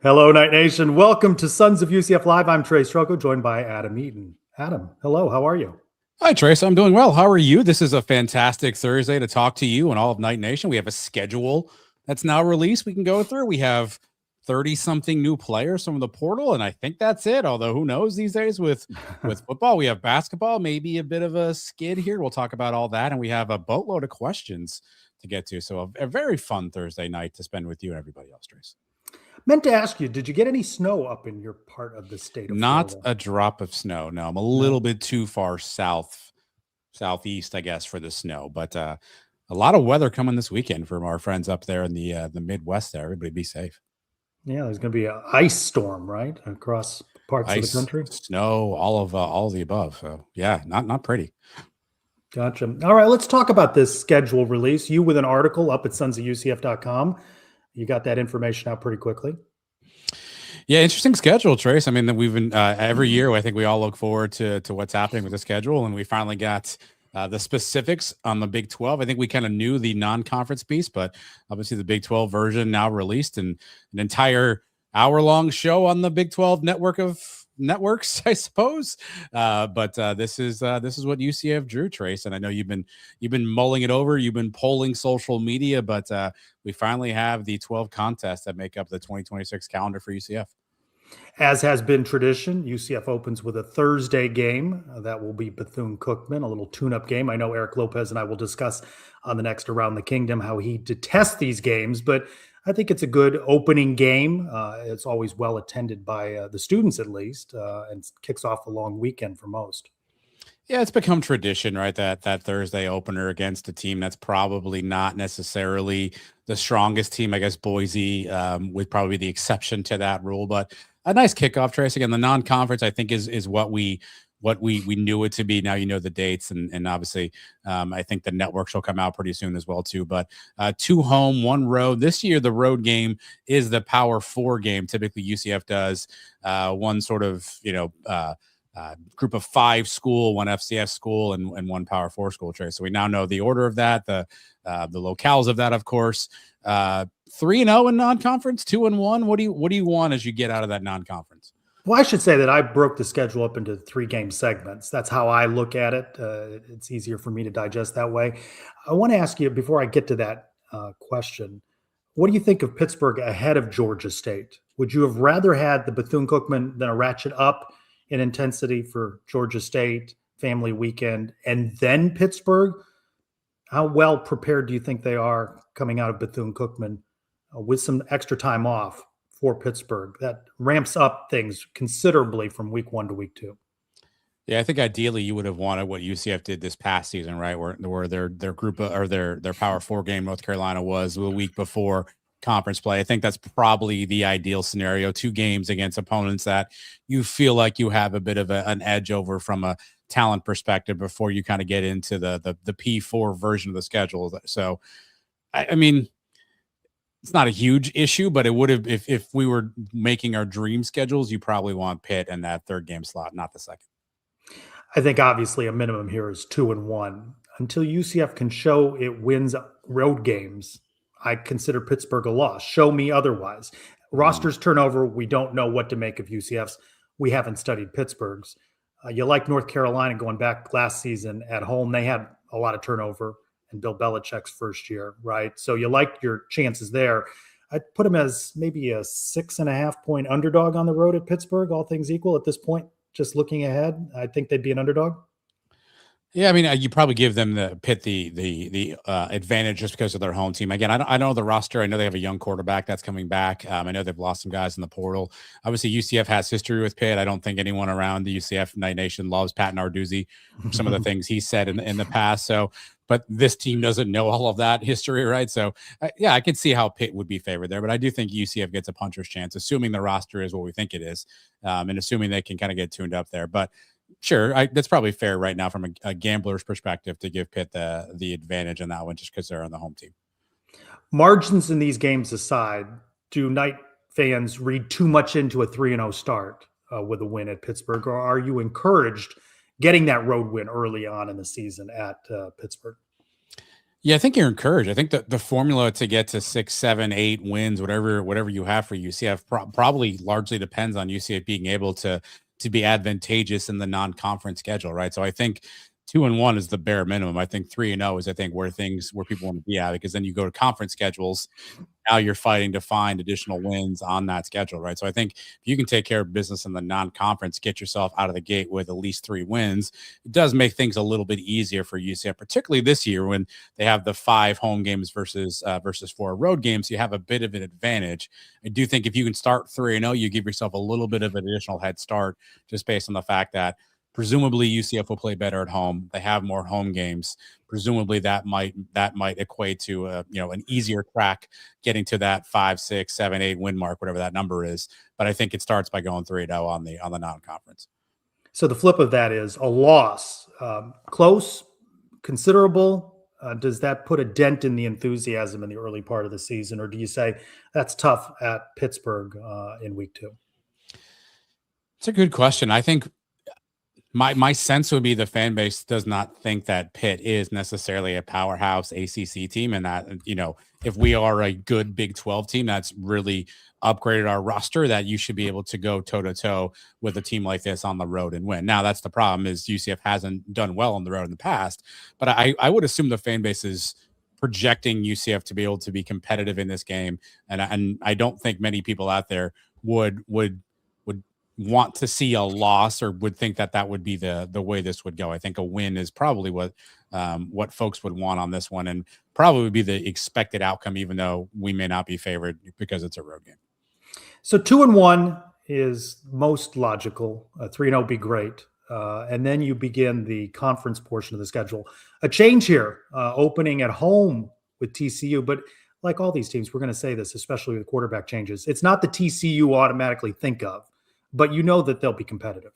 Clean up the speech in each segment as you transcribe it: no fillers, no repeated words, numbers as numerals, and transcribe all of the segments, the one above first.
Hello, Night Nation. Welcome to Sons of UCF Live. I'm Trey Struggle, joined by Adam Eaton. Adam, hello. How are you? Hi, Trace. I'm doing well. How are you? This is a fantastic Thursday to talk to you and all of Night Nation. We have a schedule that's now released we can go through. We have 30-something new players from the portal, and I think that's it. Although who knows these days with football. We have basketball, maybe a bit of a skid here. We'll talk about all that, and we have a boatload of questions to get to. So a very fun Thursday night to spend with you and everybody else, Trace. Meant to ask you, did you get any snow up in your part of the state of Not Florida? a drop of snow. No, I'm a little bit too far southeast, I guess, for the snow. But a lot of weather coming this weekend from our friends up there in the Midwest there. Everybody be safe. Yeah, there's going to be an ice storm, right, across parts of the country? Snow, all of the above. So, yeah, not pretty. Gotcha. All right, let's talk about this schedule release. You with an article up at sonsofUCF.com. You got that information out pretty quickly. Yeah, interesting schedule, Trace. I mean, we've been every year. I think we all look forward to what's happening with the schedule, and we finally got the specifics on the Big 12. I think we kind of knew the non-conference piece, but obviously the Big 12 version now released, and an entire hour-long show on the Big 12 network of networks, I suppose. But this is what UCF drew, Trace, and I know you've been mulling it over. You've been polling social media, but we finally have the 12 contests that make up the 2026 calendar for UCF. As has been tradition, UCF opens with a Thursday game. That will be Bethune-Cookman, a little tune-up game. I know Eric Lopez and I will discuss on the next Around the Kingdom how he detests these games, but I think it's a good opening game. It's always well attended by the students, at least, and kicks off a long weekend for most. Yeah, it's become tradition, right? That Thursday opener against a team that's probably not necessarily the strongest team. I guess Boise would probably be the exception to that rule, but a nice kickoff, Trace. Again, the non-conference, I think, is what we knew it to be. Now you know the dates, and obviously, I think the networks will come out pretty soon as well too. But 2 home, 1 road. This year, the road game is the Power 4 game. Typically, UCF does one sort of group of 5 school, 1 FCS school, and 1 Power 4 school, Trace. So we now know the order of that, the locales of that, of course. 3-0 in non-conference, 2-1. What do you want as you get out of that non-conference? Well, I should say that I broke the schedule up into 3 game segments. That's how I look at it. It's easier for me to digest that way. I want to ask you, before I get to that question, what do you think of Pittsburgh ahead of Georgia State? Would you have rather had the Bethune-Cookman than a ratchet up in intensity for Georgia State, family weekend, and then Pittsburgh? How well prepared do you think they are coming out of Bethune-Cookman with some extra time off for Pittsburgh? That ramps up things considerably from week 1 to week 2. Yeah, I think ideally you would have wanted what UCF did this past season, right? Where their group or their Power 4 game, North Carolina, was the week before conference play. I think that's probably the ideal scenario. 2 games against opponents that you feel like you have a bit of an edge over from a talent perspective before you kind of get into the P4 version of the schedule. So, I mean, it's not a huge issue, but it would have, if we were making our dream schedules, you probably want Pitt in that 3rd game slot, not the 2nd. I think obviously a minimum here is 2-1. Until UCF can show it wins road games, I consider Pittsburgh a loss. Show me otherwise. Rosters turnover, we don't know what to make of UCF's. We haven't studied Pittsburgh's. You like North Carolina going back last season at home. They had a lot of turnover in Bill Belichick's first year, right? So you like your chances there. I'd put them as maybe a 6.5 point underdog on the road at Pittsburgh, all things equal at this point. Just looking ahead, I think they'd be an underdog. Yeah, I mean, you probably give them the advantage just because of their home team. Again, I know the roster. I know they have a young quarterback that's coming back. I know they've lost some guys in the portal. Obviously, UCF has history with Pitt. I don't think anyone around the UCF Night Nation loves Pat Narduzzi for some of the things he said in the past. So, but this team doesn't know all of that history, right? So, yeah, I could see how Pitt would be favored there. But I do think UCF gets a puncher's chance, assuming the roster is what we think it is, and assuming they can kind of get tuned up there. But sure, that's probably fair right now from a gambler's perspective to give Pitt the advantage on that one just because they're on the home team. Margins in these games aside, do Knight fans read too much into a 3-0 start with a win at Pittsburgh, or are you encouraged getting that road win early on in the season at Pittsburgh? Yeah, I think you're encouraged. I think that the formula to get to 6, 7, 8 wins, whatever you have for UCF, probably largely depends on UCF being able to be advantageous in the non-conference schedule, right? So I think 2-1 is the bare minimum. I think 3-0 is where people want to be at, because then you go to conference schedules. Now you're fighting to find additional wins on that schedule, right? So I think if you can take care of business in the non-conference, get yourself out of the gate with at least 3 wins, it does make things a little bit easier for UCF, particularly this year when they have the 5 home games versus 4 road games. You have a bit of an advantage. I do think if you can start 3-0, you give yourself a little bit of an additional head start, just based on the fact that presumably UCF will play better at home. They have more home games. Presumably that might equate to an easier track getting to that 5, 6, 7, 8 win mark, whatever that number is. But I think it starts by going 3-0 on the non-conference. So the flip of that is a loss, close, considerable. Does that put a dent in the enthusiasm in the early part of the season, or do you say that's tough at Pittsburgh in week 2? It's a good question. I think my sense would be the fan base does not think that Pitt is necessarily a powerhouse ACC team, and that, if we are a good Big 12 team that's really upgraded our roster, that you should be able to go toe to toe with a team like this on the road and win. Now, that's the problem, is UCF hasn't done well on the road in the past, but I would assume the fan base is projecting UCF to be able to be competitive in this game, and I don't think many people out there would want to see a loss, or would think that would be the way this would go. I think a win is probably what folks would want on this one, and probably would be the expected outcome, even though we may not be favored because it's a road game. So 2-1 is most logical. 3-0 would be great. And then you begin the conference portion of the schedule. A change here, opening at home with TCU, but like all these teams, we're going to say this, especially with quarterback changes, it's not the TCU automatically think of, but you know that they'll be competitive.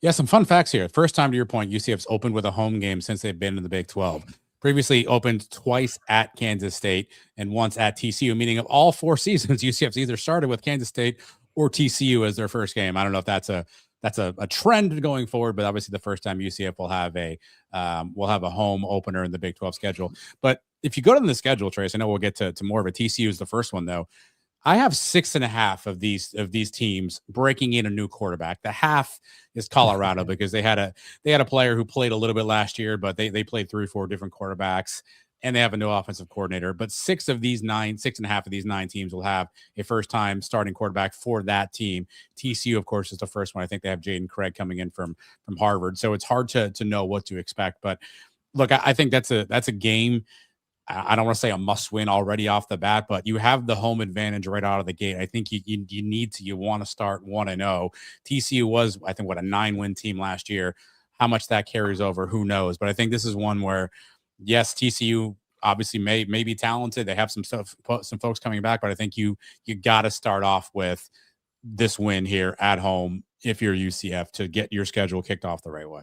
Yeah, some fun facts here. First time, to your point, UCF's opened with a home game since they've been in the Big 12. Previously opened twice at Kansas State and once at TCU, meaning of all 4 seasons, UCF's either started with Kansas State or TCU as their first game. I don't know if that's a trend going forward, but obviously the first time UCF will have a home opener in the Big 12 schedule. But if you go to the schedule, Trace, I know we'll get to more of it. TCU is the first one, though. I have 6.5 of these teams breaking in a new quarterback. The half is Colorado because they had a player who played a little bit last year, but they played 3 or 4 different quarterbacks, and they have a new offensive coordinator. But 6.5 of these 9 teams will have a first time starting quarterback for that team. TCU, of course, is the first one. I think they have Jaden Craig coming in from Harvard, so it's hard to know what to expect. But look, I think that's a game. I don't want to say a must win already off the bat, but you have the home advantage right out of the gate. I think you want to start 1-0. TCU was, I think, a 9-win team last year. How much that carries over, who knows? But I think this is one where, yes, TCU obviously may be talented. They have some folks coming back, but I think you got to start off with this win here at home if you're UCF to get your schedule kicked off the right way.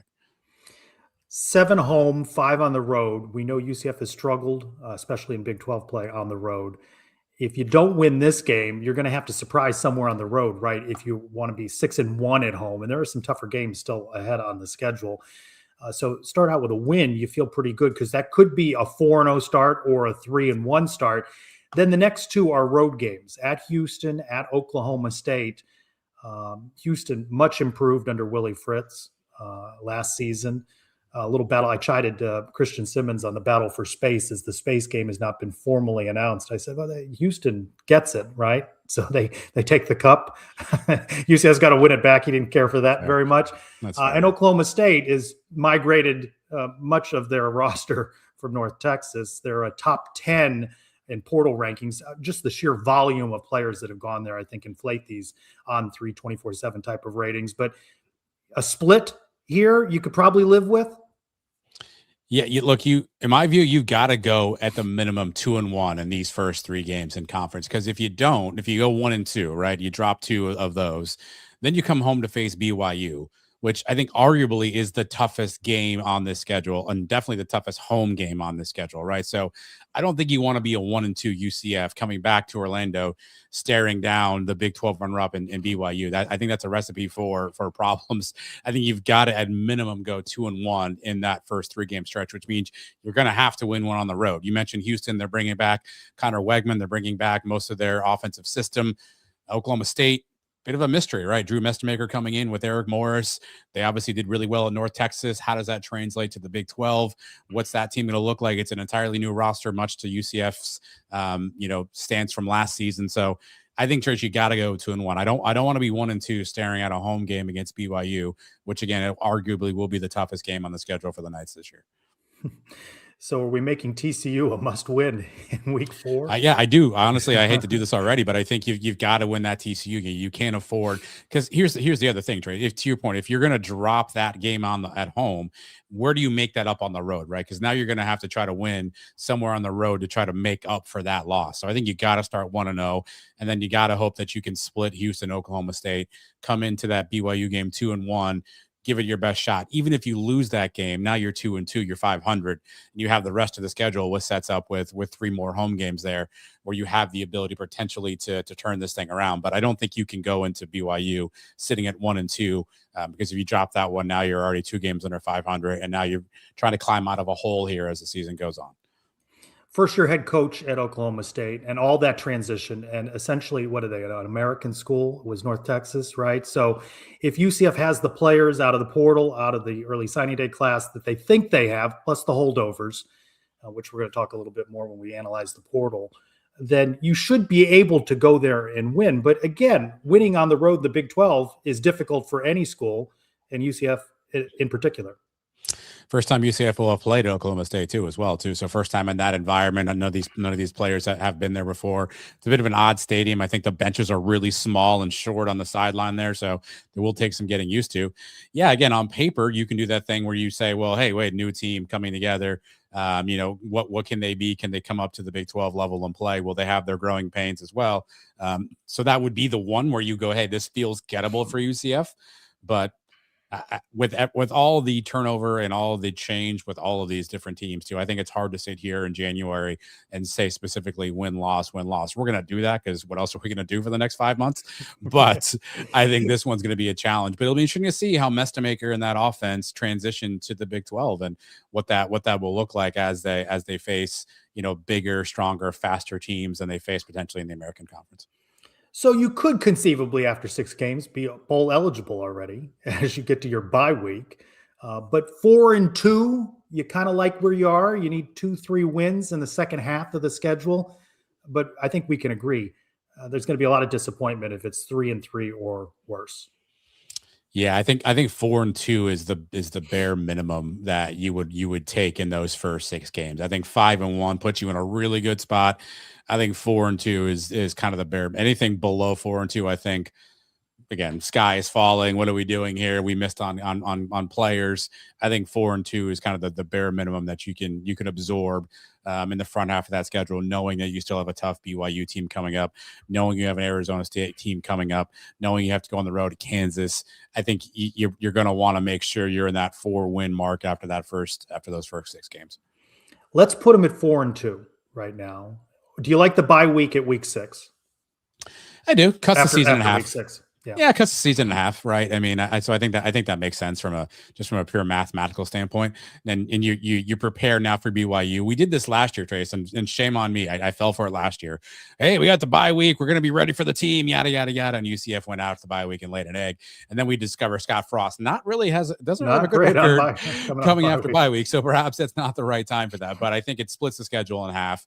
7 home, 5 on the road. We know UCF has struggled, especially in Big 12 play on the road. If you don't win this game, you're going to have to surprise somewhere on the road, right? If you want to be 6-1 at home, and there are some tougher games still ahead on the schedule. So start out with a win. You feel pretty good because that could be a 4-0 start or a 3-1 start. Then the next 2 are road games at Houston, at Oklahoma State. Houston much improved under Willie Fritz last season. A little battle. I chided Christian Simmons on the battle for space, as the space game has not been formally announced. I said, well, Houston gets it, right? So they take the cup. UCF's got to win it back. He didn't care for that very much. And Oklahoma State is migrated much of their roster from North Texas. They're a top 10 in portal rankings. Just the sheer volume of players that have gone there, I think, inflate these on 3/24/7 type of ratings. But a split here you could probably live with. Yeah, in my view, you've got to go at the minimum 2-1 in these first 3 games in conference. Because if you go 1-2, right, you drop 2 of those, then you come home to face BYU, which I think arguably is the toughest game on this schedule and definitely the toughest home game on this schedule, right? So I don't think you want to be a 1-2 UCF coming back to Orlando, staring down the Big 12 runner-up in BYU. I think that's a recipe for problems. I think you've got to at minimum go 2-1 in that first 3-game stretch, which means you're going to have to win one on the road. You mentioned Houston; they're bringing back Connor Wegman. They're bringing back most of their offensive system. Oklahoma State, bit of a mystery, right? Drew Mestemaker coming in with Eric Morris. They obviously did really well at North Texas. How does that translate to the Big 12? What's that team going to look like? It's an entirely new roster, much to UCF's, stance from last season. So I think, Trish, you got to go 2-1. I don't want to be 1-2 staring at a home game against BYU, which again, arguably will be the toughest game on the schedule for the Knights this year. So are we making TCU a must-win in week 4? Yeah, I do. Honestly, I hate to do this already, but I think you've got to win that TCU game. You can't afford, because here's the other thing, Trey. If to your point, if you're going to drop that game at home, where do you make that up on the road, right? Because now you're going to have to try to win somewhere on the road to try to make up for that loss. So I think you got to start 1-0, and then you got to hope that you can split Houston, Oklahoma State, come into that BYU game 2-1. Give it your best shot. Even if you lose that game, now you're 2-2, you're 500, and you have the rest of the schedule, which sets up with 3 more home games there, where you have the ability potentially to turn this thing around. But I don't think you can go into BYU sitting at 1-2, because if you drop that one, now you're already 2 games under 500, and now you're trying to climb out of a hole here as the season goes on. First-year head coach at Oklahoma State, and all that transition, and essentially, what are they, an American school? It was North Texas, right? So if UCF has the players out of the portal, out of the early signing day class that they think they have, plus the holdovers, which we're going to talk a little bit more when we analyze the portal, then you should be able to go there and win. But again, winning on the road, the Big 12, is difficult for any school, and UCF in particular. First time UCF will have played Oklahoma State too. So first time in that environment. None of these players that have been there before. It's a bit of an odd stadium. I think the benches are really small and short on the sideline there, so it will take some getting used to. Yeah, again, on paper, you can do that thing where you say, well, hey, wait, new team coming together. What can they be? Can they come up to the Big 12 level and play? Will they have their growing pains as well? So that would be the one where you go, hey, this feels gettable for UCF, but with all the turnover and all the change with all of these different teams too, I think it's hard to sit here in January and say specifically win loss. We're going to do that because what else are we going to do for the next 5 months? But I think this one's going to be a challenge. But it'll be interesting to see how Mestemaker and that offense transition to the Big 12 and what that will look like as they face bigger, stronger, faster teams than they face potentially in the American Conference. So you could conceivably, after 6 games, be bowl eligible already as you get to your bye week. But 4-2, you kind of like where you are. You need 2-3 wins in the second half of the schedule. But I think we can agree there's going to be a lot of disappointment if it's 3-3 or worse. Yeah, I think 4-2 is the bare minimum that you would take in those first 6 games. I think 5-1 puts you in a really good spot. I think 4-2 is kind of the bare. Anything below 4-2, I think, again, sky is falling. What are we doing here? We missed on players. I think 4-2 is kind of the bare minimum that you can absorb in the front half of that schedule, knowing that you still have a tough BYU team coming up, knowing you have an Arizona State team coming up, knowing you have to go on the road to Kansas. I think you're going to want to make sure you're in that 4-win mark after those first 6 games. Let's put them at 4-2 right now. Do you like the bye week at week 6? I do. Cuts the season in half. Week 6. Yeah, cuts the season in half, right? I mean, so I think that makes sense from a pure mathematical standpoint. And you prepare now for BYU. We did this last year, Trace, and shame on me. I fell for it last year. Hey, we got the bye week. We're going to be ready for the team. Yada yada yada. And UCF went out to the bye week and laid an egg. And then we discover Scott Frost doesn't have a good record coming after bye week. So perhaps that's not the right time for that. But I think it splits the schedule in half.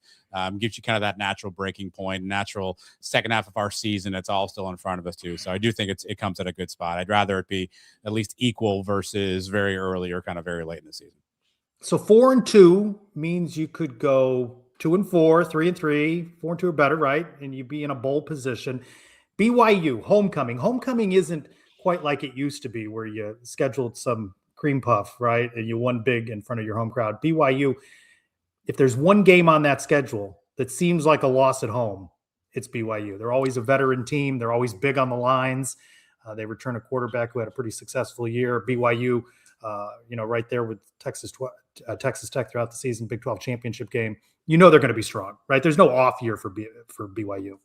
Gives you kind of that natural breaking point, natural second half of our season. It's all still in front of us too. So I do think it comes at a good spot. I'd rather it be at least equal versus very early or kind of very late in the season. So 4-2 means you could go 2-4, 3-3, 4-2 or better, right? And you'd be in a bowl position. BYU, homecoming. Homecoming isn't quite like it used to be where you scheduled some cream puff, right? And you won big in front of your home crowd. BYU, if there's one game on that schedule that seems like a loss at home, it's BYU. They're always a veteran team. They're always big on the lines. They return a quarterback who had a pretty successful year. BYU, right there with Texas Tech throughout the season, Big 12 championship game. They're going to be strong, right? There's no off year for BYU.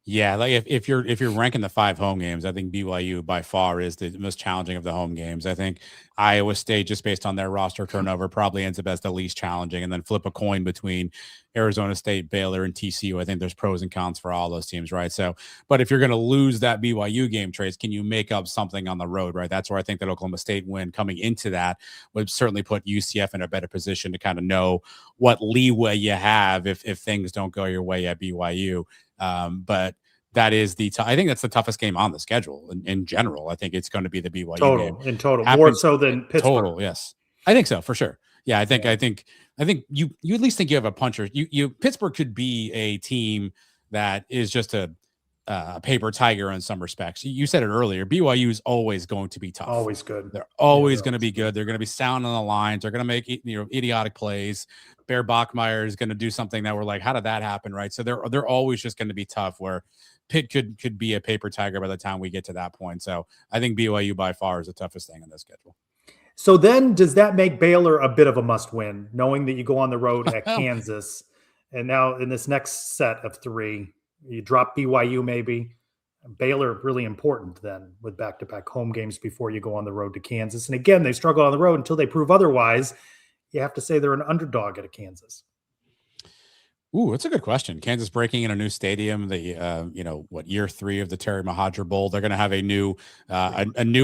Yeah, like if you're ranking the 5 home games, I think BYU by far is the most challenging of the home games. I think Iowa State, just based on their roster turnover, probably ends up as the least challenging, and then flip a coin between Arizona State, Baylor, and TCU. I think there's pros and cons for all those teams, right? So, but if you're going to lose that BYU game, Trace, can you make up something on the road, right? That's where I think that Oklahoma State win coming into that would certainly put UCF in a better position to kind of know what leeway you have if things don't go your way at BYU. But that is I think that's the toughest game on the schedule in general. I think it's going to be the BYU game. In total, more so than Pittsburgh. Total, yes. I think so, for sure. Yeah, I think you at least think you have a puncher. Pittsburgh could be a team that is just a paper tiger in some respects. You said it earlier. BYU is always going to be tough. Always good. They're always going to be good. They're going to be sound on the lines. They're going to make idiotic plays. Bear Bachmeier is going to do something that we're like, how did that happen, right? So they're always just going to be tough. Where Pitt could be a paper tiger by the time we get to that point. So I think BYU by far is the toughest thing on the schedule. So then does that make Baylor a bit of a must win, knowing that you go on the road at Kansas, and now in this next set of 3, you drop BYU maybe? Baylor really important then with back-to-back home games before you go on the road to Kansas. And again, they struggle on the road until they prove otherwise. You have to say they're an underdog at Kansas. Ooh, that's a good question. Kansas breaking in a new stadium, year 3 of the Terry Mohajir Bowl. They're going to have a new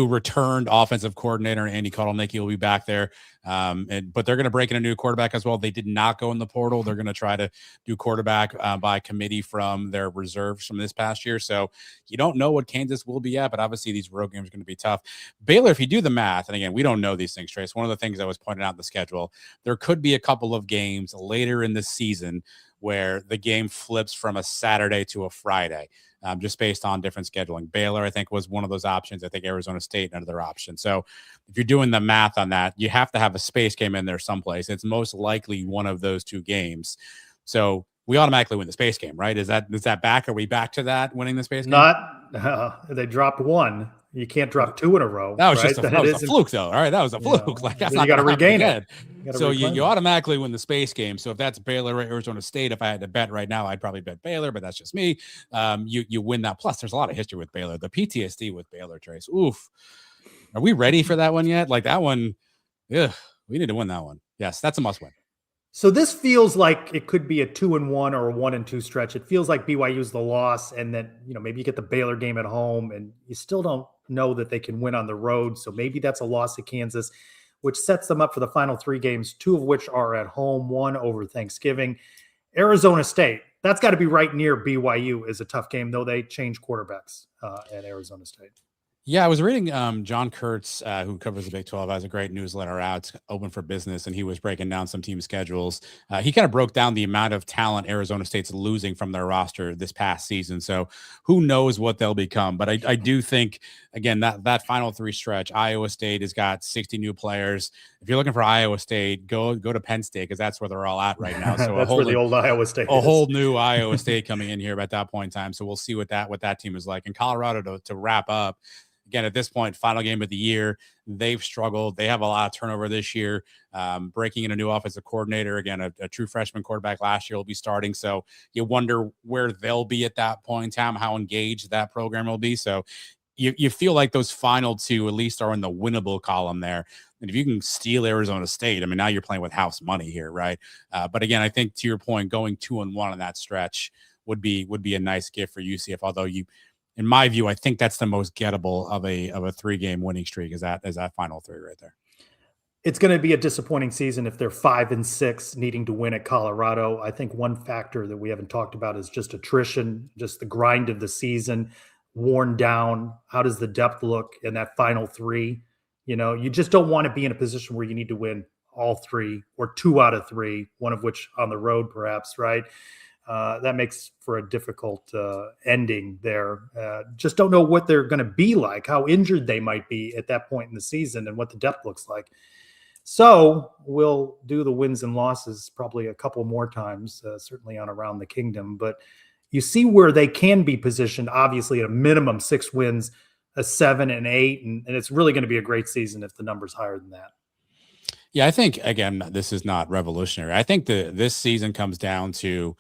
returned offensive coordinator. Andy Kotelnicki will be back there. But they're going to break in a new quarterback as well. They did not go in the portal. They're going to try to do quarterback by committee from their reserves from this past year. So you don't know what Kansas will be at, but obviously these road games are going to be tough. Baylor, if you do the math, and again, we don't know these things, Trace. One of the things that was pointed out in the schedule, there could be a couple of games later in the season where the game flips from a Saturday to a Friday, just based on different scheduling. Baylor, I think, was one of those options. I think Arizona State, another option. So if you're doing the math on that, you have to have a space game in there someplace. It's most likely one of those 2 games. So we automatically win the space game, right? Is that back? Are we back to that, winning the space game? They dropped 1. You can't drop 2 in a row. That was just a fluke, though. All right, that was a fluke. Like, that's you got to regain it. So you automatically win the space game. So if that's Baylor or Arizona State, if I had to bet right now, I'd probably bet Baylor, but that's just me. You win that. Plus, there's a lot of history with Baylor. The PTSD with Baylor, Trace. Oof. Are we ready for that one yet? Like that one, we need to win that one. Yes, that's a must win. So this feels like it could be a 2-1 or a 1-2 stretch. It feels like BYU's the loss, and then maybe you get the Baylor game at home, and you still don't know that they can win on the road. So maybe that's a loss to Kansas, which sets them up for the final 3 games, 2 of which are at home, 1 over Thanksgiving. Arizona State, that's got to be right near BYU, is a tough game, though they change quarterbacks at Arizona State. Yeah, I was reading John Kurtz, who covers the Big 12, has a great newsletter out, Open for Business, and he was breaking down some team schedules. He kind of broke down the amount of talent Arizona State's losing from their roster this past season. So who knows what they'll become. But I do think, again, that final 3 stretch, Iowa State has got 60 new players. If you're looking for Iowa State, go to Penn State, because that's where they're all at right now. So that's where the old Iowa State is. A whole new Iowa State coming in here at that point in time. So we'll see what that team is like. In Colorado, to wrap up, again, at this point, final game of the year, they've struggled. They have a lot of turnover this year, breaking in a new offensive coordinator. Again, a true freshman quarterback last year will be starting. So you wonder where they'll be at that point in time, how engaged that program will be. So you feel like those final 2 at least are in the winnable column there. And if you can steal Arizona State, I mean, now you're playing with house money here, right? But again, I think to your point, going 2-1 on that stretch would be a nice gift for UCF. Although in my view, I think that's the most gettable of a 3-game winning streak is that final 3 right there. It's going to be a disappointing season if they're 5-6 needing to win at Colorado. I think one factor that we haven't talked about is just attrition, just the grind of the season, worn down. How does the depth look in that final 3? You just don't want to be in a position where you need to win all 3 or 2 out of 3, one of which on the road perhaps, right? That makes for a difficult ending there. Just don't know what they're going to be like, how injured they might be at that point in the season, and what the depth looks like. So we'll do the wins and losses probably a couple more times, certainly on Around the Kingdom. But you see where they can be positioned, obviously at a minimum 6 wins, a 7 and 8, and it's really going to be a great season if the number's higher than that. Yeah, I think, again, this is not revolutionary. I think this season comes down to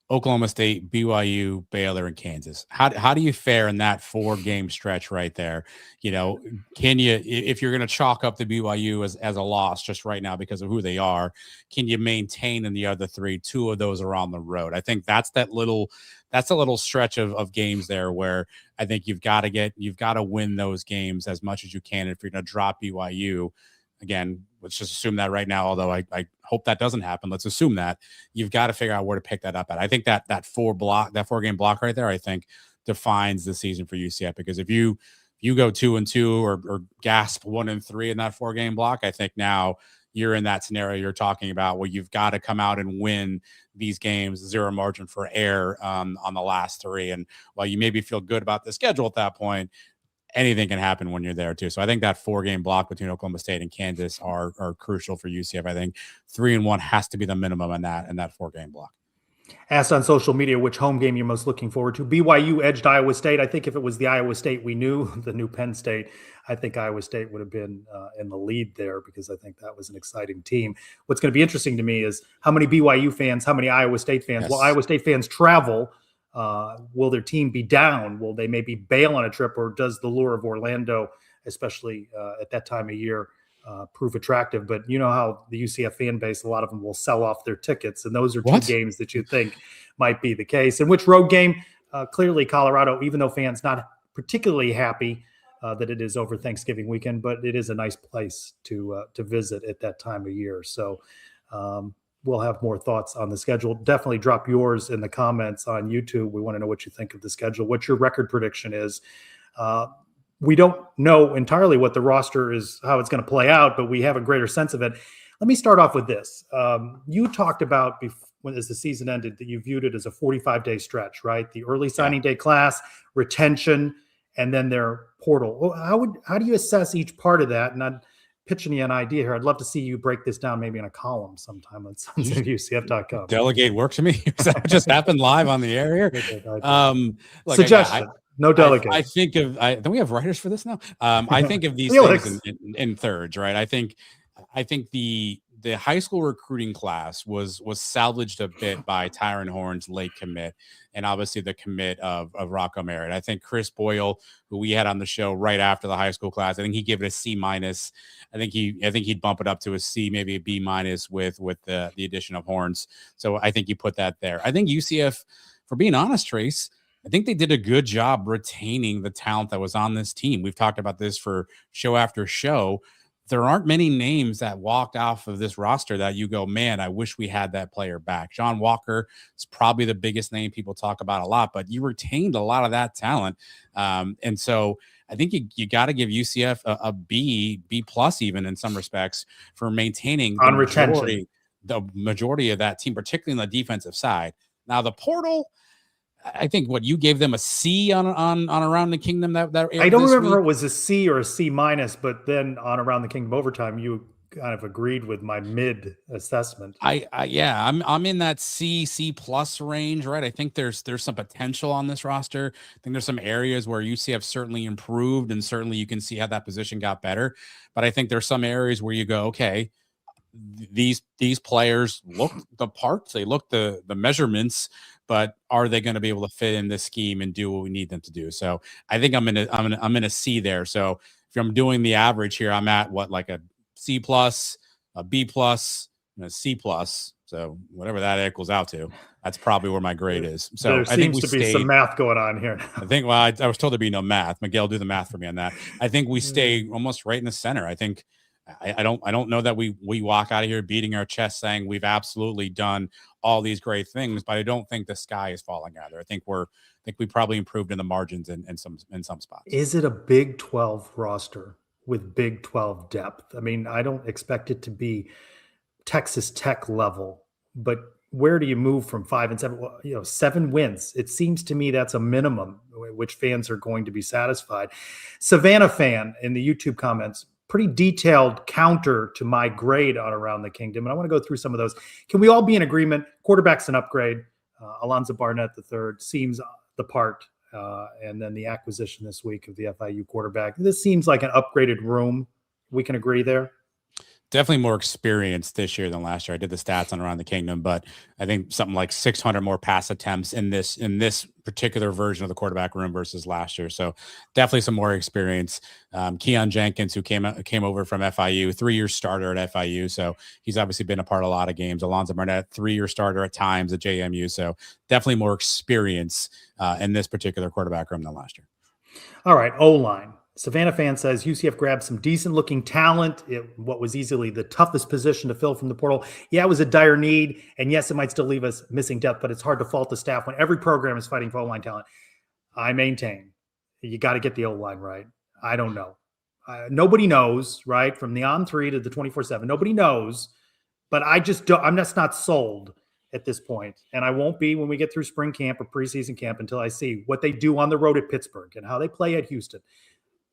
Oklahoma State, BYU, Baylor, and Kansas. How do you fare in that 4-game stretch right there? Can you, if you're going to chalk up the BYU as a loss just right now because of who they are, can you maintain in the other 3? 2 of those are on the road. I think that's a little stretch of games there where I think you've got to win those games as much as you can. If you're going to drop BYU, again, let's just assume that right now, although I hope that doesn't happen. Let's assume that you've got to figure out where to pick that up at. I think that 4-game block right there, I think defines the season for UCF, because if you go 2-2 or gasp 1-3 in that 4-game block, I think now you're in that scenario you're talking about where you've got to come out and win these games, 0 margin for error on the last 3. And while you maybe feel good about the schedule at that point, anything can happen when you're there too. So I think that 4-game block between Oklahoma State and Kansas are crucial for UCF. I think 3-1 has to be the minimum in that 4-game block. Asked on social media which home game you're most looking forward to. BYU edged Iowa State. I think if it was the Iowa State we knew, the new Penn State, I think Iowa State would have been in the lead there, because I think that was an exciting team. What's going to be interesting to me is how many BYU fans, how many Iowa State fans. Yes. Will Iowa State fans travel? Will their team be down? Will they maybe bail on a trip, or does the lure of Orlando, especially at that time of year, prove attractive? But you know how the UCF fan base, a lot of them will sell off their tickets, and those are two games that you think might be the case. And which road game? Clearly Colorado, even though fans not particularly happy that it is over Thanksgiving weekend, but it is a nice place to visit at that time of year. So we'll have more thoughts on the schedule. Definitely drop yours in the comments on YouTube. We want to know what you think of the schedule, what your record prediction is. We don't know entirely what the roster is, how it's going to play out, but we have a greater sense of it. Let me start off with this. You talked about as the season ended that you viewed it as a 45-day stretch, right? The early signing day class, retention, and then their portal. Well, how do you assess each part of that? And I'm pitching you an idea here. I'd love to see you break this down maybe in a column sometime on sonsofUCF.com. Delegate work to me. Is that what just happened live on the air here? Suggestion. No delegate. I think of. Don't we have writers for this now? I think of these things in thirds, right? I think the high school recruiting class was salvaged a bit by Tyron Horn's late commit, and obviously the commit of Rocco Merritt. I think Chris Boyle, who we had on the show right after the high school class, I think he gave it a C-. I think he'd bump it up to a C, maybe a B- with the addition of Horns. So I think you put that there. I think UCF, for being honest, Trace, I think they did a good job retaining the talent that was on this team. We've talked about this for show after show. There aren't many names that walked off of this roster that you go, man, I wish we had that player back. John Walker is probably the biggest name people talk about a lot, but you retained a lot of that talent. And so I think you got to give UCF a B+ even in some respects for maintaining the majority of that team, particularly on the defensive side. Now the portal, I think what you gave them a C on Around the Kingdom. That I don't remember if it was a C or a C-, but then on Around the Kingdom Overtime, you kind of agreed with my mid assessment. I'm in that C+ range, right? I think there's some potential on this roster. I think there's some areas where UCF certainly improved, and certainly you can see how that position got better. But I think there's some areas where you go, okay, these players look the parts, they look the measurements, but are they going to be able to fit in this scheme and do what we need them to do? So I think I'm in a C there. So if I'm doing the average here, I'm at like a C+, a B+, and a C+. So whatever that equals out to, that's probably where my grade is. So there seems to be some math going on here. I think, I was told there'd be no math. Miguel, do the math for me on that. I think we stay almost right in the center. I think I don't know that we walk out of here beating our chest saying we've absolutely done all these great things, but I don't think the sky is falling either. I think we probably improved in the margins in some spots. Is it a Big 12 roster with Big 12 depth? I mean, I don't expect it to be Texas Tech level, but where do you move from 5 and 7? Well, 7 wins. It seems to me that's a minimum, which fans are going to be satisfied. Savannah fan in the YouTube comments, pretty detailed counter to my grade on Around the Kingdom. And I want to go through some of those. Can we all be in agreement? Quarterback's an upgrade. Alonzo Barnett III seems the part and then the acquisition this week of the FIU quarterback. This seems like an upgraded room. We can agree there. Definitely more experience this year than last year. I did the stats on Around the Kingdom, but I think something like 600 more pass attempts in this particular version of the quarterback room versus last year. So definitely some more experience. Keon Jenkins, who came over from FIU, 3-year starter at FIU. So he's obviously been a part of a lot of games. Alonzo Burnett, 3-year starter at times at JMU. So definitely more experience in this particular quarterback room than last year. All right, O-line. Savannah fan says UCF grabbed some decent looking talent. What was easily the toughest position to fill from the portal. Yeah, it was a dire need. And yes, it might still leave us missing depth, but it's hard to fault the staff when every program is fighting for O-line talent. I maintain you got to get the O-line right. I don't know. Nobody knows, right? From the on-3 to the 24/7, nobody knows. But I'm just not sold at this point. And I won't be when we get through spring camp or preseason camp until I see what they do on the road at Pittsburgh and how they play at Houston.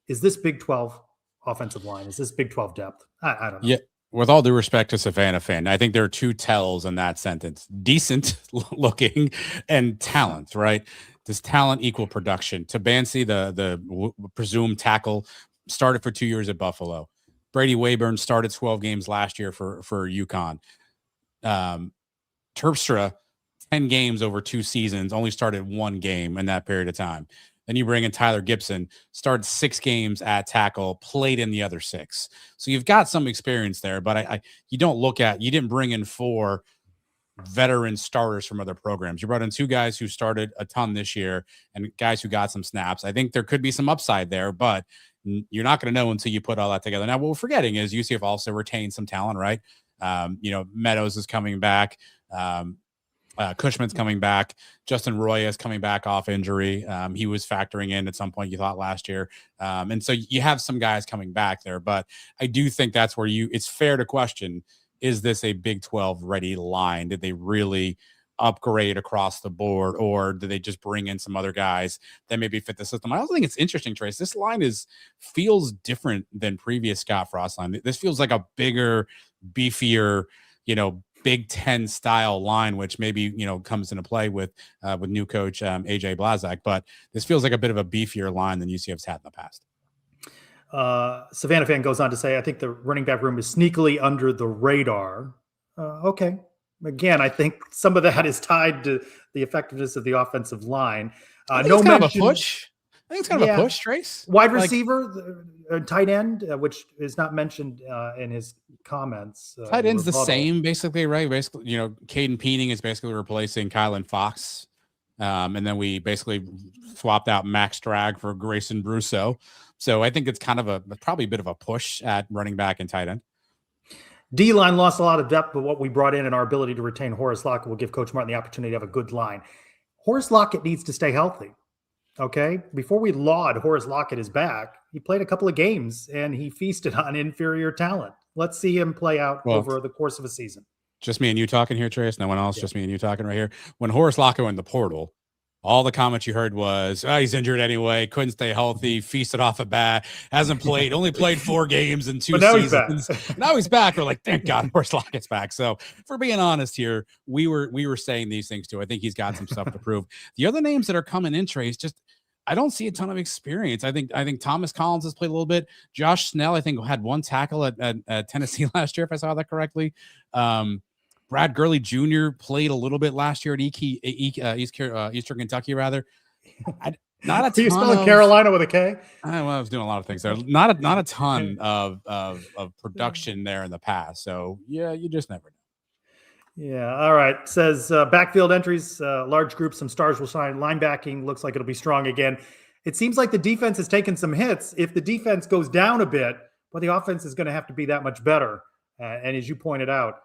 Is this Big 12 offensive line? Is this Big 12 depth? I don't know. Yeah, with all due respect to Savannah fan, I think there are two tells in that sentence: decent looking and talent, right? Does talent equal production? Tabansi, the presumed tackle, started for 2 years at Buffalo. Brady Wayburn started 12 games last year for UConn. Terpstra, 10 games over 2 seasons, only started 1 game in that period of time. Then you bring in Tyler Gibson, started 6 games at tackle, played in the other 6. So you've got some experience there, but you didn't bring in 4 veteran starters from other programs. You brought in 2 guys who started a ton this year and guys who got some snaps. I think there could be some upside there, but you're not going to know until you put all that together. Now, what we're forgetting is UCF also retained some talent, right? Meadows is coming back. Cushman's coming back. Justin Roy is coming back off injury. He was factoring in at some point, you thought, last year. And so you have some guys coming back there. But I do think that's where it's fair to question, is this a Big 12 ready line? Did they really upgrade across the board, or did they just bring in some other guys that maybe fit the system? I also think it's interesting, Trace. This line feels different than previous Scott Frost line. This feels like a bigger, beefier, Big 10 style line, which maybe, comes into play with new coach AJ Blazak, but this feels like a bit of a beefier line than UCF's had in the past. Savannah fan goes on to say, I think the running back room is sneakily under the radar. Okay. Again, I think some of that is tied to the effectiveness of the offensive line. No mention of a push. I think it's kind of a push, Trace. Wide receiver, tight end, which is not mentioned in his comments. Tight end's the same, basically, right? Basically, Caden Peening is basically replacing Kylan Fox. And then we basically swapped out Max Drag for Grayson Brusso. So I think it's kind of probably a bit of a push at running back and tight end. D-line lost a lot of depth, but what we brought in and our ability to retain Horace Lockett will give Coach Martin the opportunity to have a good line. Horace Lockett needs to stay healthy. Okay, before we laud Horace Lockett is back, he played a couple of games and he feasted on inferior talent. Let's see him play out over the course of a season. Just me and you talking here, Trace. No one else. Yeah. Just me and you talking right here. When Horace Lockett went in the portal, all the comments you heard was, he's injured anyway, couldn't stay healthy, feasted off a bat, hasn't played, only played 4 games in 2 seasons. Now he's back. We're like, thank God Horace Lockett's back. So for being honest here, we were saying these things too. I think he's got some stuff to prove. The other names that are coming in, Trace, I don't see a ton of experience. I think Thomas Collins has played a little bit. Josh Snell, I think, had 1 tackle at Tennessee last year, if I saw that correctly. Brad Gurley Jr. played a little bit last year at Eastern Kentucky, rather. Not a ton. Are you spelling Carolina with a K? I was doing a lot of things there. Not a ton of production there in the past. So yeah, you just never know. Yeah. All right. Says backfield entries, large group, some stars will shine. Linebacking looks like it'll be strong again. It seems like the defense has taken some hits. If the defense goes down a bit, well, the offense is going to have to be that much better. And as you pointed out,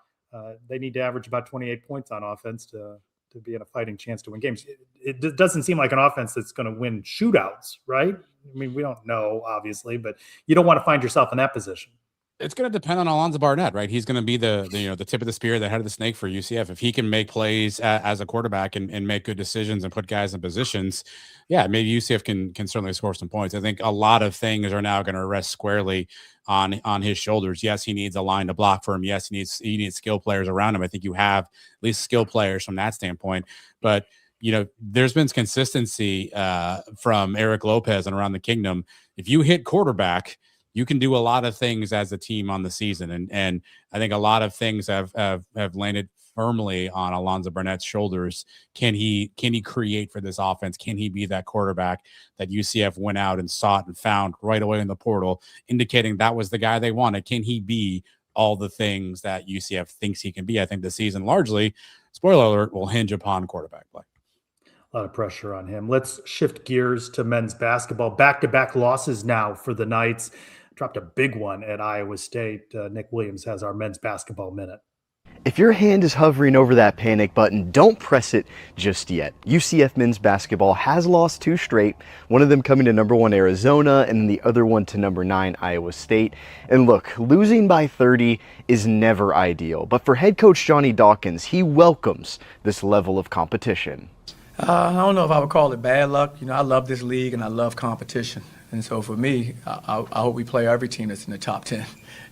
they need to average about 28 points on offense to be in a fighting chance to win games. It doesn't seem like an offense that's going to win shootouts, right? I mean, we don't know, obviously, but you don't want to find yourself in that position. It's going to depend on Alonzo Barnett, right? He's going to be the tip of the spear, the head of the snake for UCF. If he can make plays as a quarterback and make good decisions and put guys in positions, yeah, maybe UCF can certainly score some points. I think a lot of things are now going to rest squarely on his shoulders. Yes, he needs a line to block for him. Yes, he needs skill players around him. I think you have at least skill players from that standpoint. But there's been consistency from Eric Lopez and around the kingdom. If you hit quarterback, you can do a lot of things as a team on the season. And I think a lot of things have landed firmly on Alonzo Burnett's shoulders. Can he create for this offense? Can he be that quarterback that UCF went out and sought and found right away in the portal, indicating that was the guy they wanted? Can he be all the things that UCF thinks he can be? I think the season largely, spoiler alert, will hinge upon quarterback play. A lot of pressure on him. Let's shift gears to men's basketball. Back-to-back losses now for the Knights. Dropped a big one at Iowa State. Nick Williams has our men's basketball minute. If your hand is hovering over that panic button, don't press it just yet. UCF men's basketball has lost 2 straight, one of them coming to number 1 Arizona and the other one to number 9 Iowa State. And look, losing by 30 is never ideal, but for head coach Johnny Dawkins, he welcomes this level of competition. I don't know if I would call it bad luck. I love this league and I love competition. And so for me, I hope we play every team that's in the top 10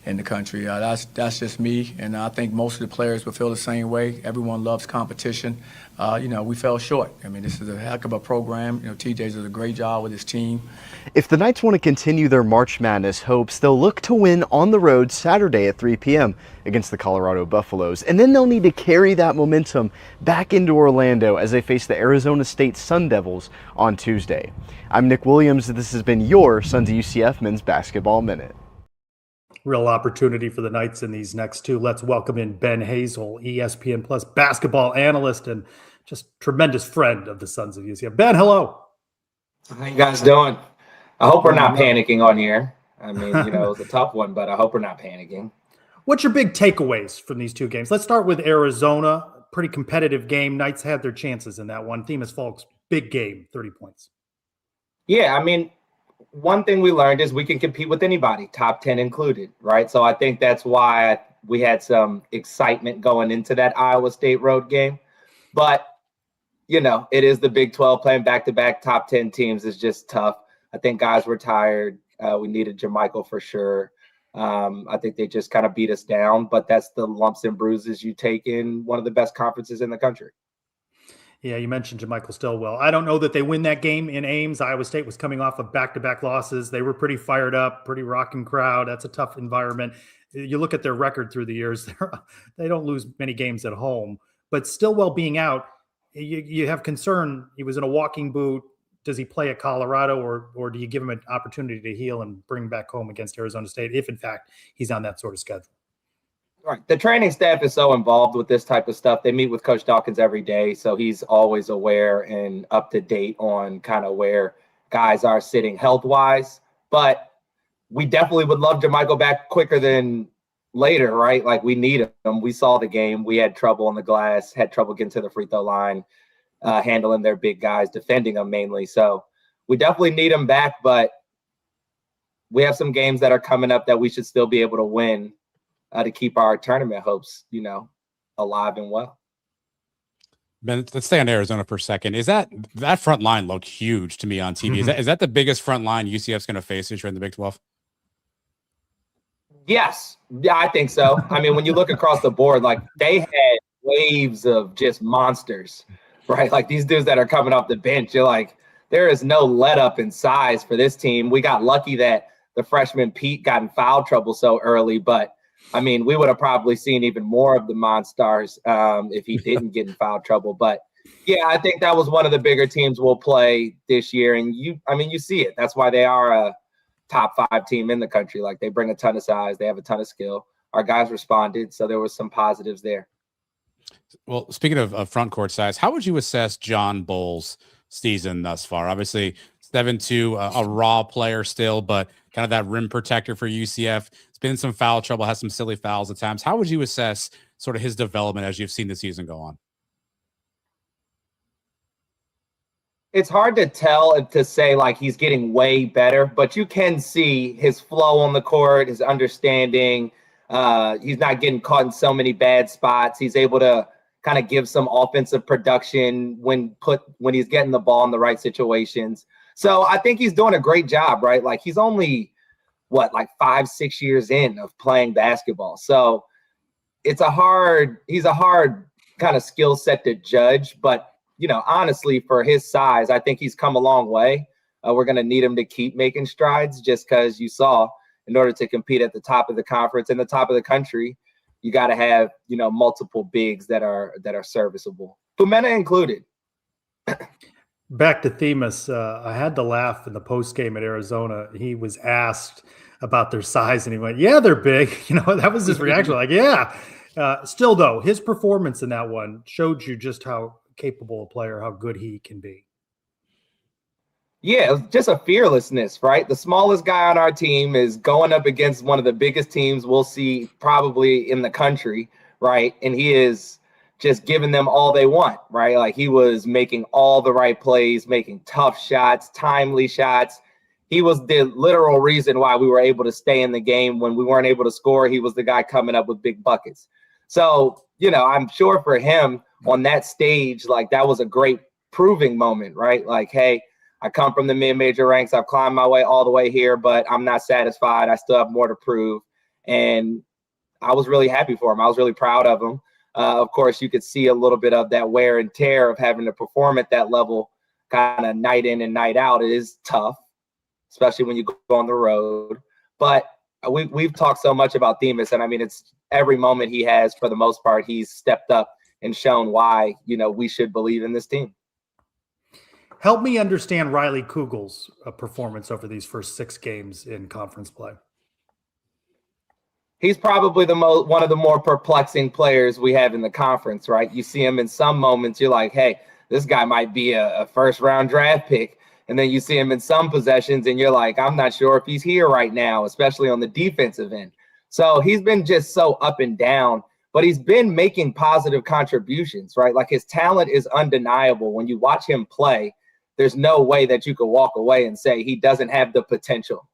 in the country. That's just me, and I think most of the players will feel the same way. Everyone loves competition. We fell short. I mean, this is a heck of a program. TJ's did a great job with his team. If the Knights want to continue their March Madness hopes, they'll look to win on the road Saturday at 3 p.m. against the Colorado Buffaloes. And then they'll need to carry that momentum back into Orlando as they face the Arizona State Sun Devils on Tuesday. I'm Nick Williams. This has been your Sons of UCF Men's Basketball Minute. Real opportunity for the Knights in these next 2. Let's welcome in Ben Hazel, ESPN Plus basketball analyst and just tremendous friend of the Sons of UCF. Ben, hello. How you guys doing? I hope we're not panicking on here. I mean, it was a tough one, but I hope we're not panicking. What's your big takeaways from these 2 games? Let's start with Arizona. Pretty competitive game. Knights had their chances in that one. Themis Folks, big game, 30 points. Yeah, I mean, one thing we learned is we can compete with anybody, top 10 included, right? So I think that's why we had some excitement going into that Iowa State road game. But, it is the Big 12. Playing back-to-back top 10 teams is just tough. I think guys were tired. We needed Jermichael for sure. I think they just kind of beat us down, but that's the lumps and bruises you take in one of the best conferences in the country. Yeah, you mentioned Jermichael Stillwell. I don't know that they win that game in Ames. Iowa State was coming off of back-to-back losses. They were pretty fired up, pretty rocking crowd. That's a tough environment. You look at their record through the years, they don't lose many games at home. But Stillwell being out, you have concern. He was in a walking boot. Does he play at Colorado, or do you give him an opportunity to heal and bring back home against Arizona State if, in fact, he's on that sort of schedule? Right. The training staff is so involved with this type of stuff. They meet with Coach Dawkins every day, so he's always aware and up to date on kind of where guys are sitting health-wise. But we definitely would love Jermichael back quicker than later, right? Like, we need him. We saw the game. We had trouble on the glass, had trouble getting to the free throw line, handling their big guys, defending them mainly. So we definitely need him back, but we have some games that are coming up that we should still be able to win to keep our tournament hopes, alive and well. Ben, let's stay on Arizona for a second. Is that front line looked huge to me on TV? Mm-hmm. Is that the biggest front line UCF's going to face this year in the Big 12? Yes. Yeah, I think so. I mean, when you look across the board, like, they had waves of just monsters, right? Like, these dudes that are coming off the bench, you're like, there is no let up in size for this team. We got lucky that the freshman Pete got in foul trouble so early, but I mean, we would have probably seen even more of the monsters if he didn't get in foul trouble. But yeah, I think that was one of the bigger teams we'll play this year. And you see it. That's why they are a top 5 team in the country. Like, they bring a ton of size. They have a ton of skill. Our guys responded. So there was some positives there. Well, speaking of front court size, how would you assess John Bull's season thus far? Obviously, 7'2", a raw player still, but kind of that rim protector for UCF. It's been in some foul trouble, has some silly fouls at times. How would you assess sort of his development as you've seen the season go on? It's hard to tell, to say like he's getting way better, but you can see his flow on the court, his understanding. He's not getting caught in so many bad spots. He's able to kind of give some offensive production when he's getting the ball in the right situations. So I think he's doing a great job, right? Like, he's only like 5-6 years in of playing basketball. So he's a hard kind of skill set to judge, but honestly, for his size, I think he's come a long way. We're going to need him to keep making strides just because you saw, in order to compete at the top of the conference and the top of the country, you got to have, multiple bigs that are serviceable, Fumena included. Back to Themis, I had to laugh in the post game at Arizona. He was asked about their size, and he went, "Yeah, they're big." That was his reaction. Like, yeah. Still, though, his performance in that one showed you just how capable a player, how good he can be. Yeah, it was just a fearlessness, right? The smallest guy on our team is going up against one of the biggest teams we'll see probably in the country, right? And he is just giving them all they want, right? Like, he was making all the right plays, making tough shots, timely shots. He was the literal reason why we were able to stay in the game when we weren't able to score. He was the guy coming up with big buckets. So, I'm sure for him on that stage, like, that was a great proving moment, right? Like, hey, I come from the mid-major ranks. I've climbed my way all the way here, but I'm not satisfied. I still have more to prove. And I was really happy for him. I was really proud of him. Of course, you could see a little bit of that wear and tear of having to perform at that level kind of night in and night out. It is tough, especially when you go on the road. But we've talked so much about Themis, and I mean, it's every moment he has, for the most part, he's stepped up and shown why, we should believe in this team. Help me understand Riley Kugel's performance over these first 6 games in conference play. He's probably one of the more perplexing players we have in the conference, right? You see him in some moments, you're like, hey, this guy might be a first-round draft pick. And then you see him in some possessions, and you're like, I'm not sure if he's here right now, especially on the defensive end. So he's been just so up and down, but he's been making positive contributions, right? Like, his talent is undeniable. When you watch him play, there's no way that you could walk away and say he doesn't have the potential,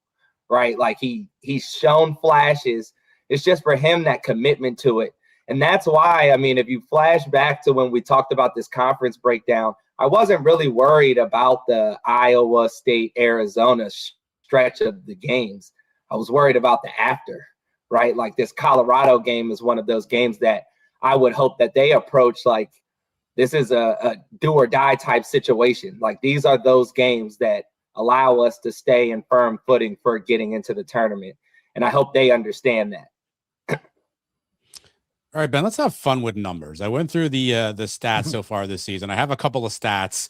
right? Like, he's shown flashes. It's just for him, that commitment to it. And that's why, I mean, if you flash back to when we talked about this conference breakdown, I wasn't really worried about the Iowa State, Arizona stretch of the games. I was worried about the after, right? Like, this Colorado game is one of those games that I would hope that they approach like this is a do or die type situation. Like, these are those games that allow us to stay in firm footing for getting into the tournament. And I hope they understand that. All right, Ben, let's have fun with numbers. I went through the stats so far this season. I have a couple of stats.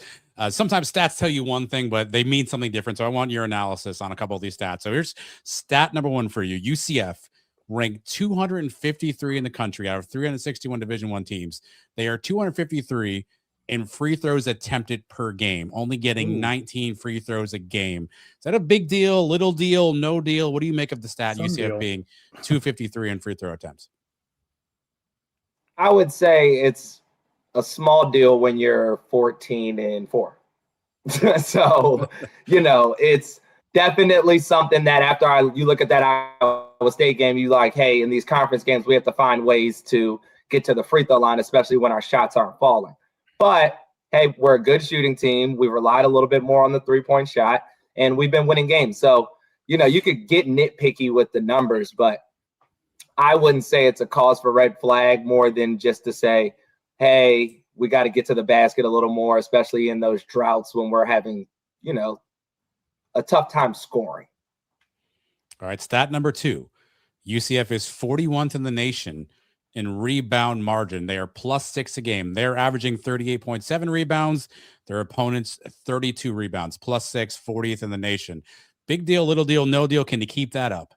Sometimes stats tell you one thing, but they mean something different. So I want your analysis on a couple of these stats. So here's stat number 1 for you. UCF ranked 253 in the country out of 361 Division I teams. They are 253 in free throws attempted per game, only getting 19 free throws a game. Is that a big deal, little deal, no deal? What do you make of the stat UCF deal. being 253 in free throw attempts? I would say it's a small deal when you're 14-4. So, it's definitely something that after you look at that Iowa State game, you like, hey, in these conference games, we have to find ways to get to the free throw line, especially when our shots aren't falling. But, hey, we're a good shooting team. We relied a little bit more on the three-point shot, and we've been winning games. So, you could get nitpicky with the numbers, but I wouldn't say it's a cause for red flag more than just to say, hey, we got to get to the basket a little more, especially in those droughts when we're having, a tough time scoring. All right, stat number 2. UCF is 41th in the nation in rebound margin. They are +6 a game. They're averaging 38.7 rebounds. Their opponents, 32 rebounds, +6, 40th in the nation. Big deal, little deal, no deal. Can you keep that up?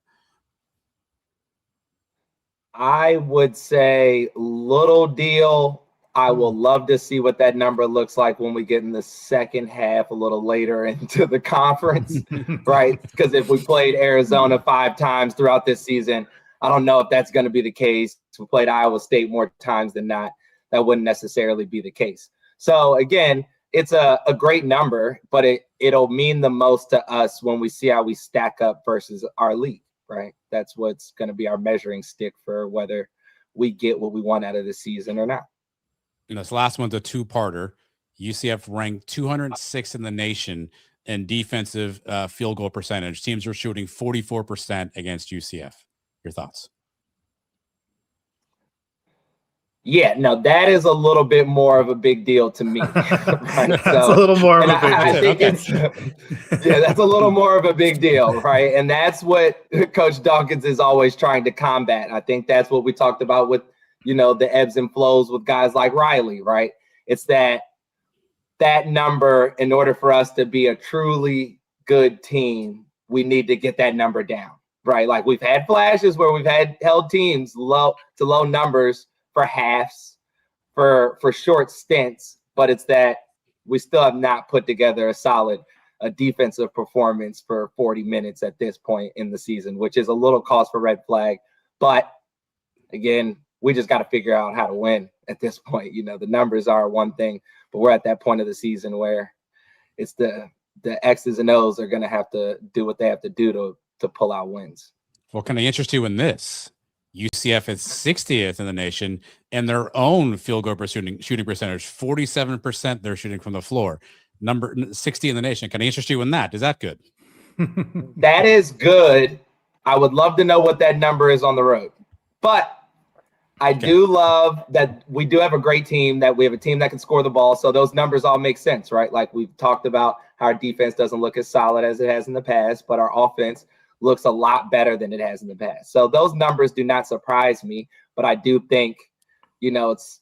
I would say little deal. I will love to see what that number looks like when we get in the second half a little later into the conference, right? Because if we played Arizona 5 times throughout this season, I don't know if that's going to be the case. We played Iowa State more times than not. That wouldn't necessarily be the case. So, again, it's a great number, but it'll mean the most to us when we see how we stack up versus our league, right? That's what's going to be our measuring stick for whether we get what we want out of the season or not. This last one's a 2-parter. UCF ranked 206 in the nation in defensive field goal percentage. Teams are shooting 44% against UCF. Your thoughts? Yeah, no, that is a little bit more of a big deal to me. Right? That's a little more of a big deal. I think that's a little more of a big deal, right? And that's what Coach Dawkins is always trying to combat. I think that's what we talked about with, the ebbs and flows with guys like Riley, right? It's that number, in order for us to be a truly good team, we need to get that number down, right? Like, we've had flashes where we've held teams low numbers for halves, for short stints, but it's that we still have not put together a solid defensive performance for 40 minutes at this point in the season, which is a little cause for red flag. But again, we just got to figure out how to win at this point. The numbers are one thing, but we're at that point of the season where it's the X's and O's are going to have to do what they have to do to pull out wins. Well, can I interest you in this? UCF is 60th in the nation and their own field goal shooting percentage, 47% they're shooting from the floor. Number 60 in the nation. Can I interest you in that? Is that good? That is good. I would love to know what that number is on the road. But I do love that we do have a great team, that we have a team that can score the ball. So those numbers all make sense, right? Like, we've talked about how our defense doesn't look as solid as it has in the past, but our offense looks a lot better than it has in the past. So those numbers do not surprise me, but I do think, it's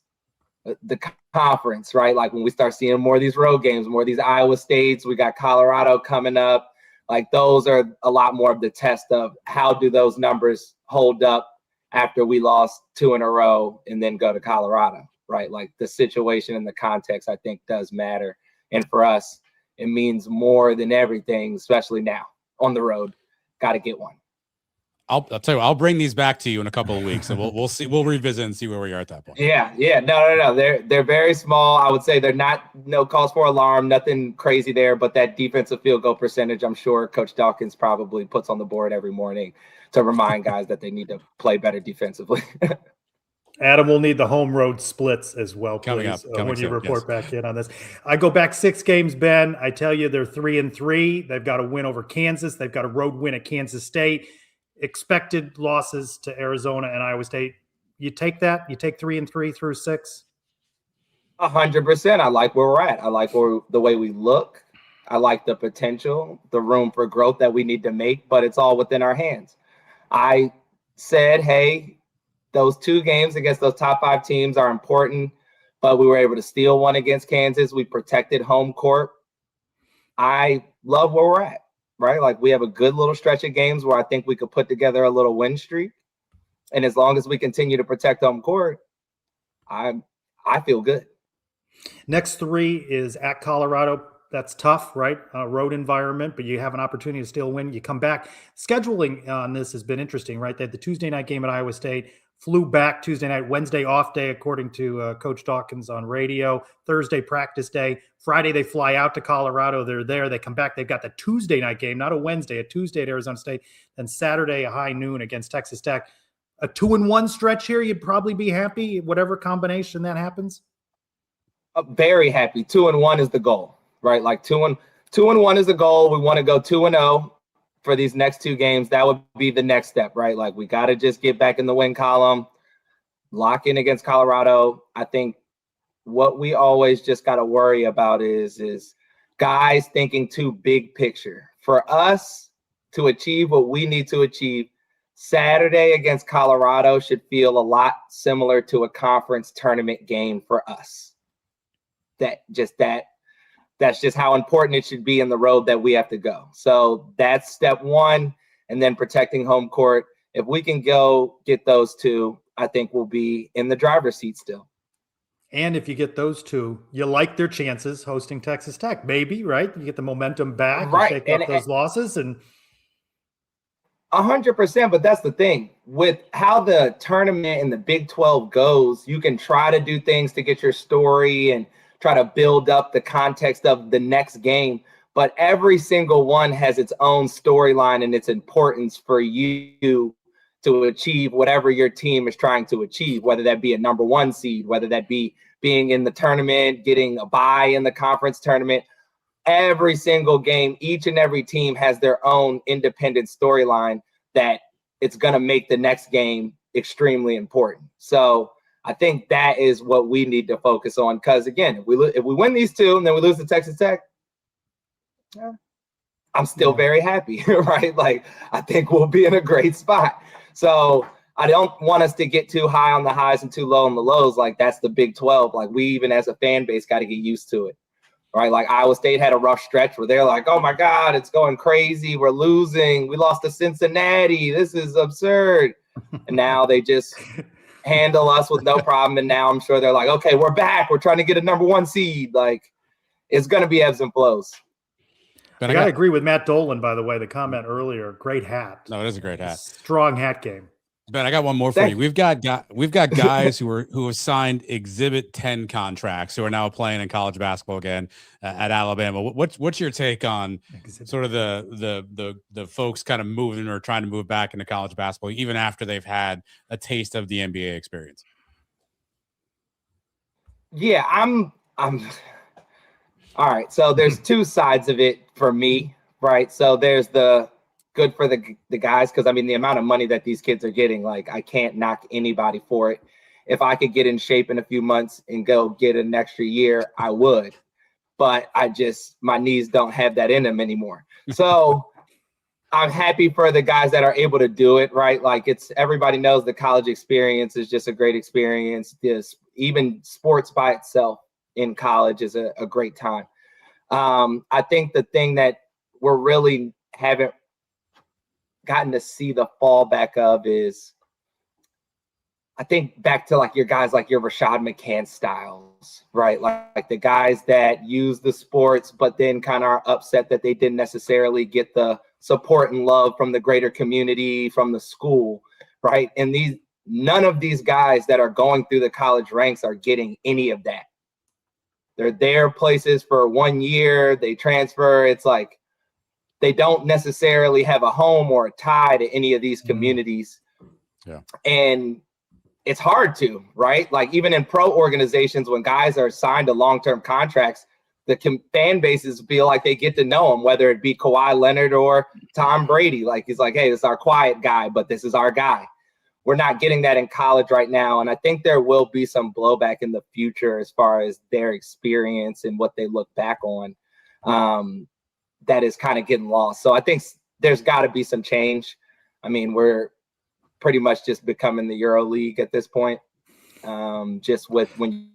the conference, right? Like, when we start seeing more of these road games, more of these Iowa States, we got Colorado coming up. Like, those are a lot more of the test of how do those numbers hold up after we lost 2 in a row and then go to Colorado, right? Like, the situation and the context, I think, does matter. And for us, it means more than everything, especially now on the road. Got to get one. I'll tell you, I'll bring these back to you in a couple of weeks, and we'll see. We'll revisit and see where we are at that point. Yeah. No. They're very small. I would say they're not no cause for alarm, nothing crazy there. But that defensive field goal percentage, I'm sure Coach Dawkins probably puts on the board every morning to remind guys that they need to play better defensively. Adam will need the home road splits as well, Coming please, up, when you report back in on this. I go back 6 games, Ben. I tell you, they're 3-3. They've got a win over Kansas. They've got a road win at Kansas State. Expected losses to Arizona and Iowa State. You take that? You take 3-3 through 6? 100%. I like where we're at. I like the way we look. I like the potential, the room for growth that we need to make, but it's all within our hands. I said, hey, those 2 games against those top 5 teams are important, but we were able to steal one against Kansas. We protected home court. I love where we're at, right? Like, we have a good little stretch of games where I think we could put together a little win streak. And as long as we continue to protect home court, I feel good. Next 3 is at Colorado. That's tough, right? Road environment, but you have an opportunity to still win. You come back. Scheduling on this has been interesting, right? They had the Tuesday night game at Iowa State, flew back Tuesday night, Wednesday off day, according to Coach Dawkins on radio, Thursday practice day, Friday they fly out to Colorado. They're there. They come back. They've got the Tuesday night game, not a Wednesday, a Tuesday at Arizona State, then Saturday a high noon against Texas Tech. A 2-1 stretch here, you'd probably be happy, whatever combination that happens. Very happy. 2-1 is the goal, right? Like 2-1 is the goal. We want to go 2-0 for these next 2 games. That would be the next step, right? Like, we got to just get back in the win column, lock in against Colorado. I think what we always just got to worry about is guys thinking too big picture. For us to achieve what we need to achieve, Saturday against Colorado should feel a lot similar to a conference tournament game for us. That's just how important it should be in the road that we have to go. So that's step 1, and then protecting home court. If we can go get those 2, I think we'll be in the driver's seat still. And if you get those 2, you like their chances hosting Texas Tech, maybe, right? You get the momentum back, right? You shake up those losses, and 100%. But that's the thing with how the tournament in the Big 12 goes. You can try to do things to get your story and try to build up the context of the next game, but every single one has its own storyline and its importance for you to achieve whatever your team is trying to achieve, whether that be a number 1 seed, whether that be being in the tournament, getting a bye in the conference tournament. Every single game, each and every team has their own independent storyline that it's going to make the next game extremely important. So I think that is what we need to focus on. Because again, if we win these two and then we lose to Texas Tech, I'm still very happy, right? Like, I think we'll be in a great spot. So I don't want us to get too high on the highs and too low on the lows. Like, that's the Big 12. Like, we even as a fan base got to get used to it, right? Like, Iowa State had a rough stretch where they're like, oh my God, it's going crazy. We're losing. We lost to Cincinnati. This is absurd. And now they just handle us with no problem. And now I'm sure they're like, okay, we're back. We're trying to get a number 1 seed. Like, it's going to be ebbs and flows. But I got to agree with Matt Dolan, by the way, the comment earlier. Great hat. No, it is a great hat. Strong hat game. Ben, I got one more for you. We've got guys who have signed Exhibit 10 contracts who are now playing in college basketball again at Alabama. What's your take on sort of the folks kind of moving or trying to move back into college basketball even after they've had a taste of the NBA experience? Yeah, I'm all right. So there's two sides of it for me, right? So there's the good for the guys, because I mean the amount of money that these kids are getting, like, I can't knock anybody for it. If I could get in shape in a few months and go get an extra year, I would. But my knees don't have that in them anymore. So I'm happy for the guys that are able to do it, right? Like, everybody knows the college experience is just a great experience. Even sports by itself in college is a great time. I think the thing that we're really haven't gotten to see the fallback of is, I think back to like your guys like your Rashad McCann styles, right? Like the guys that use the sports, but then kind of are upset that they didn't necessarily get the support and love from the greater community, from the school, right? And none of these guys that are going through the college ranks are getting any of that. They're there places for 1 year, they transfer. It's like they don't necessarily have a home or a tie to any of these communities. Yeah. And it's hard to, right? Like, even in pro organizations, when guys are signed to long-term contracts, the fan bases feel like they get to know him, whether it be Kawhi Leonard or Tom Brady. Like, he's like, hey, this is our quiet guy, but this is our guy. We're not getting that in college right now. And I think there will be some blowback in the future as far as their experience and what they look back on. That is kind of getting lost. So I think there's got to be some change. I mean, we're pretty much just becoming the Euro League at this point. Just with when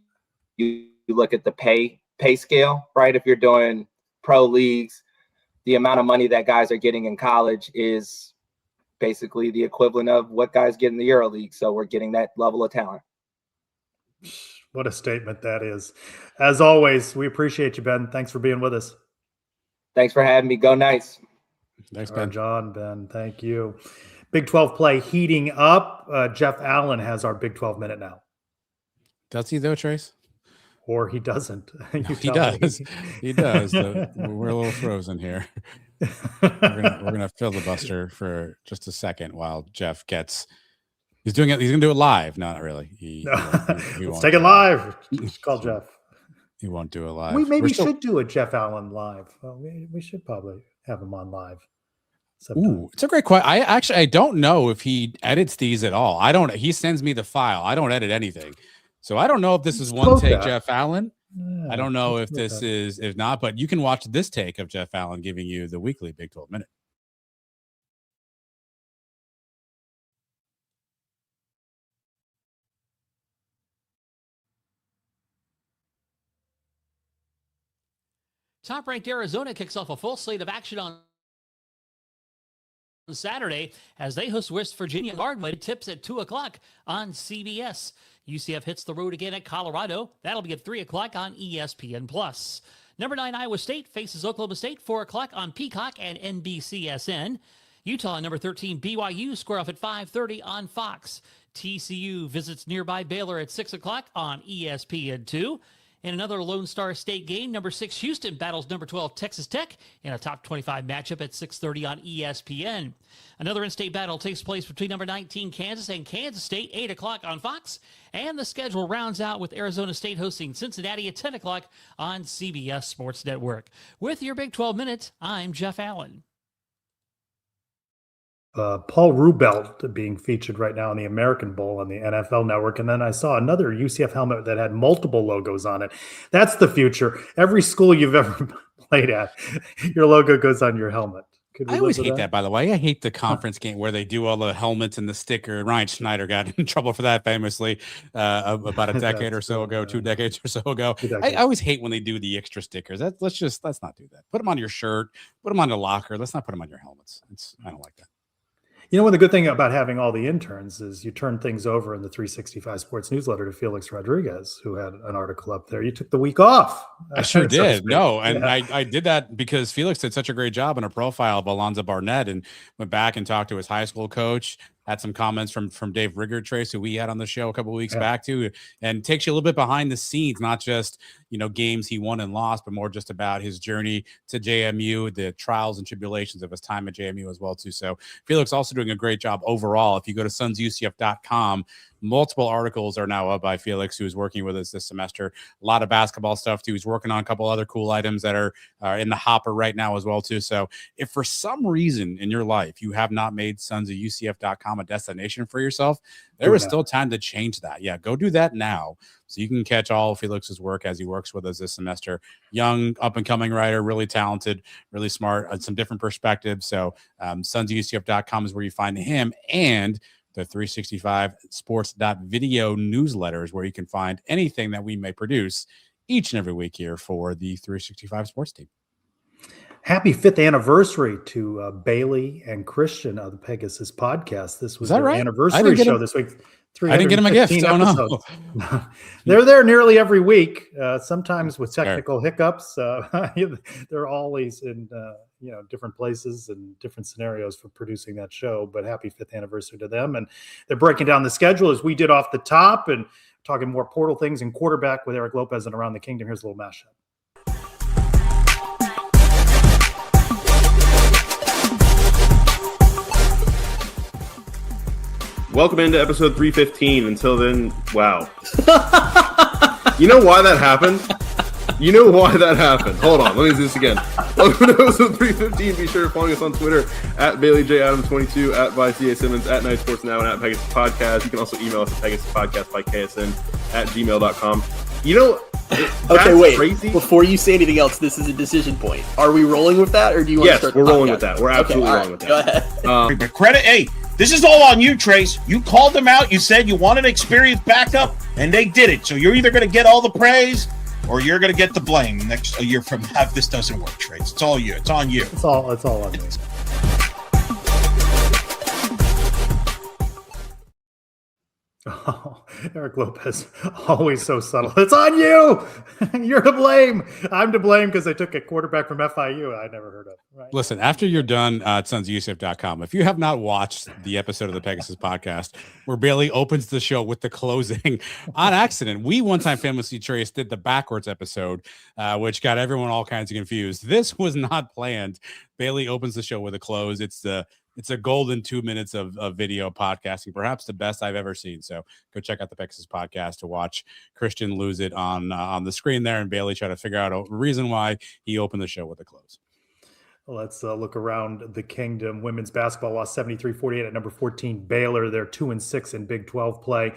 you look at the pay scale, right? If you're doing pro leagues, the amount of money that guys are getting in college is basically the equivalent of what guys get in the Euro League. So we're getting that level of talent. What a statement that is. As always, we appreciate you, Ben. Thanks for being with us. Thanks for having me. Go Knights. Thanks, Ben. John, Ben, thank you. Big 12 play heating up. Jeff Allen has our Big 12 minute now. Does he though, Trace? Or he doesn't. He does. He does. We're a little frozen here. We're gonna filibuster for just a second while Jeff gets. He's doing it. He's gonna do it live. No, not really. Let's take it live. Just call Jeff. He won't do it live. We maybe should do a Jeff Allen live. Well, we should probably have him on live. Ooh, it's a great question. I don't know if he edits these at all. He sends me the file. I don't edit anything. So I don't know if this is one take Jeff Allen. Yeah, I don't know if this is, if not, but you can watch this take of Jeff Allen giving you the weekly Big 12 minute. Top-ranked Arizona kicks off a full slate of action on Saturday as they host West Virginia. Hardwood tips at 2 o'clock on CBS. UCF hits the road again at Colorado. That'll be at 3 o'clock on ESPN+. Number 9 Iowa State faces Oklahoma State, 4 o'clock on Peacock and NBCSN. Utah, number 13 BYU, square off at 5:30 on Fox. TCU visits nearby Baylor at 6 o'clock on ESPN2. In another Lone Star State game, number 6 Houston battles number 12 Texas Tech in a top 25 matchup at 6:30 on ESPN. Another in-state battle takes place between number 19 Kansas and Kansas State, 8 o'clock on Fox. And the schedule rounds out with Arizona State hosting Cincinnati at 10 o'clock on CBS Sports Network. With your Big 12 Minute, I'm Jeff Allen. Paul Rubelt being featured right now in the American Bowl on the NFL Network. And then I saw another UCF helmet that had multiple logos on it. That's the future. Every school you've ever played at, your logo goes on your helmet. I always hate that, by the way. I hate the conference game where they do all the helmets and the sticker. Ryan Schneider got in trouble for that famously about a decade or so ago, 2 decades or so ago. I always hate when they do the extra stickers. Let's not do that. Put them on your shirt, put them on your locker. Let's not put them on your helmets. I don't like that. You know, one of the good thing about having all the interns is you turn things over in the 365 Sports newsletter to Felix Rodriguez, who had an article up there. You took the week off. I sure did. No, and I did that because Felix did such a great job in a profile of Alonzo Barnett and went back and talked to his high school coach. Had some comments from Dave Riggert, Trace, who we had on the show a couple of weeks back too, and takes you a little bit behind the scenes, not just, games he won and lost, but more just about his journey to JMU, the trials and tribulations of his time at JMU as well too. So Felix also doing a great job overall. If you go to sonsucf.com, multiple articles are now up by Felix, who's working with us this semester. A lot of basketball stuff too. He's working on a couple other cool items that are in the hopper right now as well too. So if for some reason in your life you have not made sonsofucf.com a destination for yourself, there is still time to change that. Yeah, go do that now so you can catch all of Felix's work as he works with us this semester. Young, up-and-coming writer, really talented, really smart, some different perspectives. So sonsofucf.com is where you find him, and the 365 sports.video newsletters where you can find anything that we may produce each and every week here for the 365 sports team. Happy 5th anniversary to Bailey and Christian of the Pegasus podcast. This was their anniversary show this week. I didn't get him a gift. Oh, no. They're there nearly every week, sometimes with technical hiccups. They're always in different places and different scenarios for producing that show. But happy 5th anniversary to them. And they're breaking down the schedule as we did off the top and talking more portal things and quarterback with Eric Lopez and Around the Kingdom. Here's a little mashup. Welcome into episode 315. Until then, wow. You know why that happened? Hold on, let me do this again. Welcome to episode 315. Be sure to follow us on Twitter at BaileyJAdams22, at @ViceCA at Night Sports Now, and at Pegasus Podcast. You can also email us at PegasusPodcast@gmail.com. Okay, wait. Crazy. Before you say anything else, this is a decision point. Are we rolling with that, or do you want to start? Yes, we're rolling with that. We're absolutely rolling with that. Go ahead. But credit, hey, this is all on you, Trace. You called them out. You said you wanted experienced backup, and they did it. So you're either going to get all the praise, or you're going to get the blame next year from if this doesn't work, Trace. It's all you. It's on you. It's all on me. Oh, Eric Lopez, always so subtle. It's on you. You're to blame. I'm to blame because I took a quarterback from FIU I never heard of. Right? Listen, after you're done at sonsucf.com, if you have not watched the episode of the Pegasus podcast where Bailey opens the show with the closing on accident, we one time famously, Trace, did the backwards episode, which got everyone all kinds of confused. This was not planned. Bailey opens the show with a close. It's a golden 2 minutes of video podcasting, perhaps the best I've ever seen. So go check out the Pegasus podcast to watch Christian lose it on the screen there, and Bailey try to figure out a reason why he opened the show with a close. Let's look around the kingdom. Women's basketball lost 73-48 at number 14 Baylor. They're 2-6 in Big 12 play.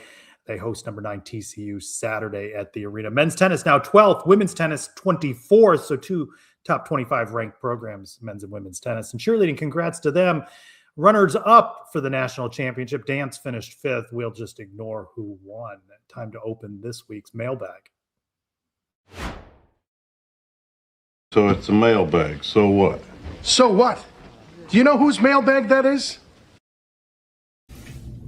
They host number 9 TCU Saturday at the arena. Men's tennis now 12th. Women's tennis 24th. So two top 25 ranked programs, men's and women's tennis. And cheerleading, congrats to them. Runners up for the national championship. Dance finished 5th. We'll just ignore who won. Time to open this week's mailbag. So it's a mailbag. So what? So what? Do you know whose mailbag that is?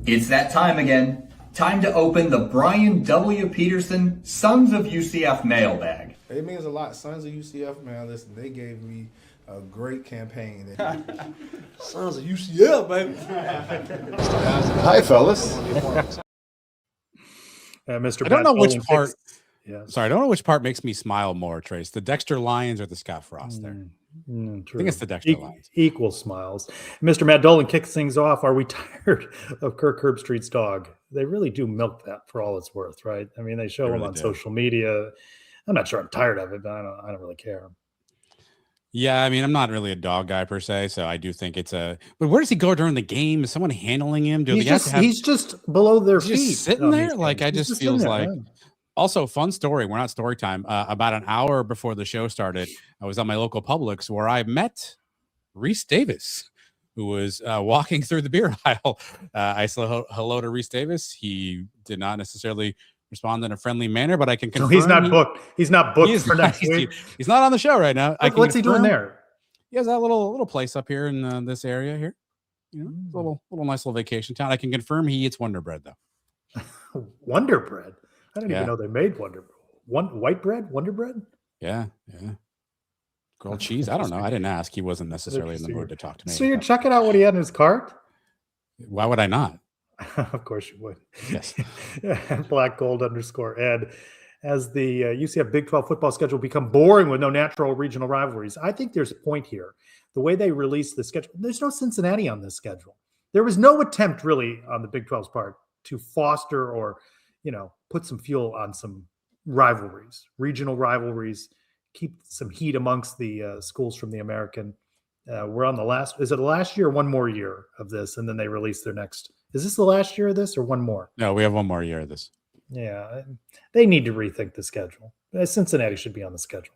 It's that time again. Time to open the Brian W. Peterson Sons of UCF mailbag. It means a lot. Sons of UCF, man, listen, they gave me a great campaign. Sons of UCF, baby. Hi, fellas. Mr. I don't know which part. Yes. Sorry, I don't know which part makes me smile more, Trace. The Dexter Lions or the Scott Frost there? True. I think it's the Dexter Lions. Equal smiles. Mr. Matt Dolan kicks things off. Are we tired of Kirk Herbstreit's dog? They really do milk that for all it's worth, right? I mean, they show him on social media. I'm not sure I'm tired of it, but I don't really care. Yeah, I mean, I'm not really a dog guy per se, so I do think it's a. But where does he go during the game? Is someone handling him? Do He's they have to have? he's just below their He's feet. just sitting on there. these Like games. I He's just sitting feels there, like. right. Also, fun story. We're not story time. About an hour before the show started, I was at my local Publix where I met Reese Davis, who was walking through the beer aisle. I said hello to Reese Davis. He did not necessarily respond in a friendly manner, but I can confirm So he's not booked. He's not booked for next week. He's not on the show right now. What's he doing there? He has that little place up here in this area here. You know, little nice little vacation town. I can confirm he eats Wonder Bread though. Wonder Bread. I didn't even know they made Wonder white bread. Wonder Bread. Yeah. Grilled cheese. I don't know. I didn't ask. He wasn't necessarily in the mood to talk to me. So you're checking out what he had in his cart? Why would I not? Of course you would. Yes. Black Gold _Ed. As the UCF Big 12 football schedule become boring with no natural regional rivalries, I think there's a point here. The way they release the schedule, there's no Cincinnati on this schedule. There was no attempt really on the Big 12's part to foster or, put some fuel on some rivalries, regional rivalries, keep some heat amongst the schools from the American. We're on the last, is it the last year or one more year of this? And then they release their next, is this the last year of this or one more? No, we have one more year of this. Yeah, they need to rethink the schedule. Cincinnati should be on the schedule.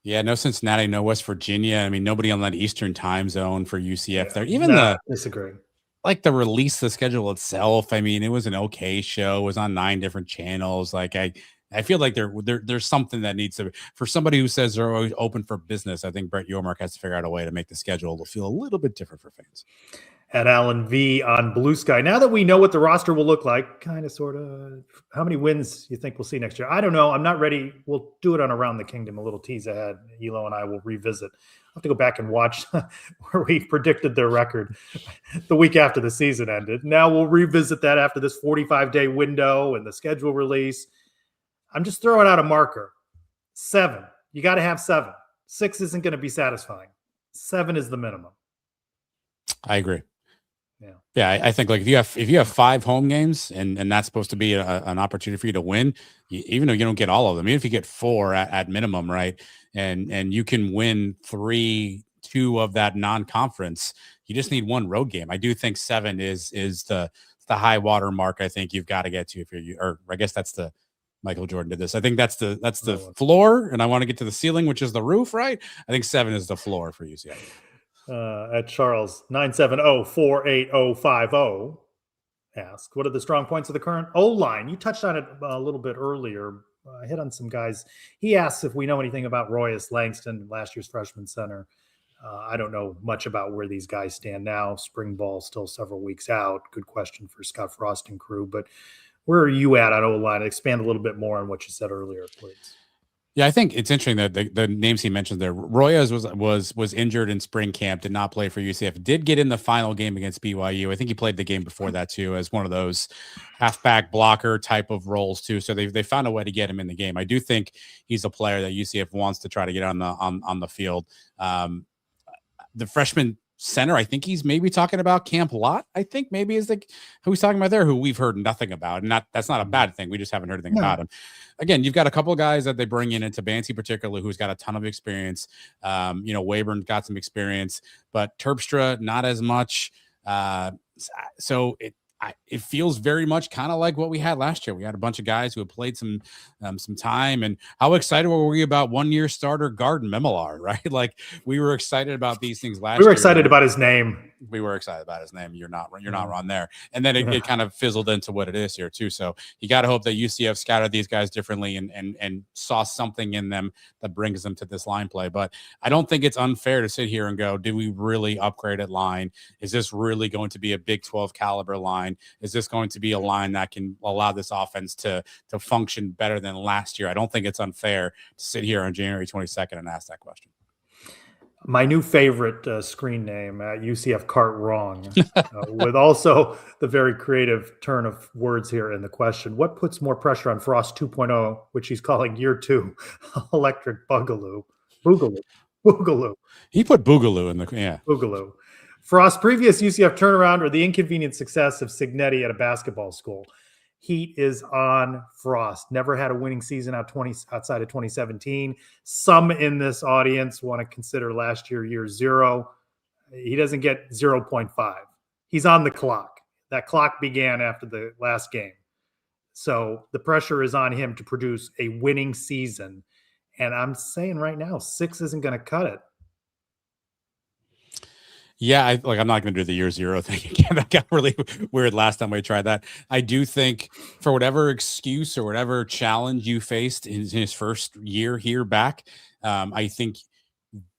Yeah, no Cincinnati, no West Virginia. I mean, nobody on that Eastern time zone for UCF there. Even disagree. Like the release of the schedule itself. I mean, it was an okay show. It was on 9 different channels. Like I feel like there's something that needs to, for somebody who says they're always open for business. I think Brett Yormark has to figure out a way to make the schedule to feel a little bit different for fans. At Alan V on Blue Sky. Now that we know what the roster will look like, kind of, sort of, how many wins you think we'll see next year? I don't know. I'm not ready. We'll do it on Around the Kingdom, a little tease ahead. Elo and I will revisit. I'll have to go back and watch where we predicted their record the week after the season ended. Now we'll revisit that after this 45-day window and the schedule release. I'm just throwing out a marker. 7. You got to have 7. 6 isn't going to be satisfying. 7 is the minimum. I agree. Yeah, I think like if you have 5 home games and that's supposed to be an opportunity for you to win, even though you don't get all of them, even if you get 4 at minimum, right, and you can win 2 of that non-conference, you just need 1 road game. I do think 7 is the high water mark. I think you've got to get to or I guess that's the Michael Jordan did this. I think that's the floor, and I want to get to the ceiling, which is the roof, right? I think 7 is the floor for UCF. At Charles 970-48050 asked, what are the strong points of the current O-line? You touched on it a little bit earlier. I hit on some guys. He asks if we know anything about Royus Langston, last year's freshman center. I don't know much about where these guys stand now. Spring ball still several weeks out. Good question for Scott Frost and crew. But where are you at on O-line? Expand a little bit more on what you said earlier, please. Yeah, I think it's interesting that the names he mentioned there. Royas was injured in spring camp, did not play for UCF, did get in the final game against BYU. I think he played the game before that too, as one of those halfback blocker type of roles too. So they found a way to get him in the game. I do think he's a player that UCF wants to try to get on the field. The freshman center, I think he's maybe talking about Camp Lott. I think maybe is who he's talking about there, who we've heard nothing about. And that's not a bad thing. We just haven't heard anything about him. Again, you've got a couple of guys that they bring into Bancy particularly, who's got a ton of experience. Wayburn got some experience, but Terpstra not as much. So it feels very much kind of like what we had last year. We had a bunch of guys who had played some time, and how excited were we about 1-year starter guard Memilar, right? Like we were excited about these things last year. We were excited about his name. We were excited about his name. You're not wrong there. And then it kind of fizzled into what it is here too. So you got to hope that UCF scouted these guys differently and saw something in them that brings them to this line play. But I don't think it's unfair to sit here and go, did we really upgrade at line? Is this really going to be a Big 12 caliber line? Is this going to be a line that can allow this offense to function better than last year? I don't think it's unfair to sit here on January 22nd and ask that question. My new favorite screen name at UCF Cart Wrong, with also the very creative turn of words here in the question. What puts more pressure on Frost 2.0, which he's calling year 2, electric boogaloo? Boogaloo. He put boogaloo in the, yeah. Boogaloo. Frost's previous UCF turnaround or the inconvenient success of Signetti at a basketball school? Heat is on Frost. Never had a winning season outside of 2017. Some in this audience want to consider last year 0. He doesn't get 0.5. He's on the clock. That clock began after the last game. So the pressure is on him to produce a winning season. And I'm saying right now, 6 isn't going to cut it. Yeah, I'm not going to do the 0 thing again. That got really weird last time we tried that. I do think for whatever excuse or whatever challenge you faced in his first year here back, I think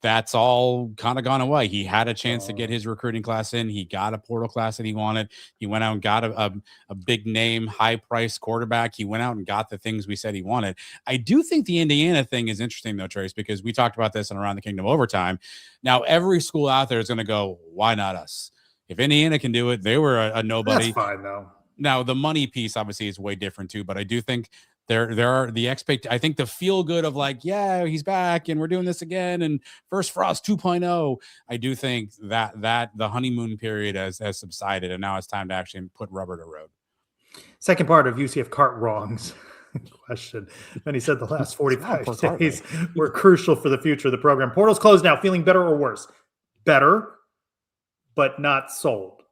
that's all kind of gone away. He had a chance to get his recruiting class in. He got a portal class that he wanted. He went out and got a big name, high price quarterback. He went out and got the things we said he wanted. I do think the Indiana thing is interesting though, Trace, because we talked about this in Around the Kingdom Overtime. Now every school out there is going to go, why not us? If Indiana can do it, they were a nobody. That's fine though. Now the money piece obviously is way different too, but I do think there are the I think the feel good of like, yeah, he's back and we're doing this again and first Frost 2.0. I do think that the honeymoon period has subsided and now it's time to actually put rubber to road. Second part of UCF Cart Wrongs question. And he said the last 45 days were crucial for the future of the program. Portal's closed now. Feeling better or worse? Better, but not sold.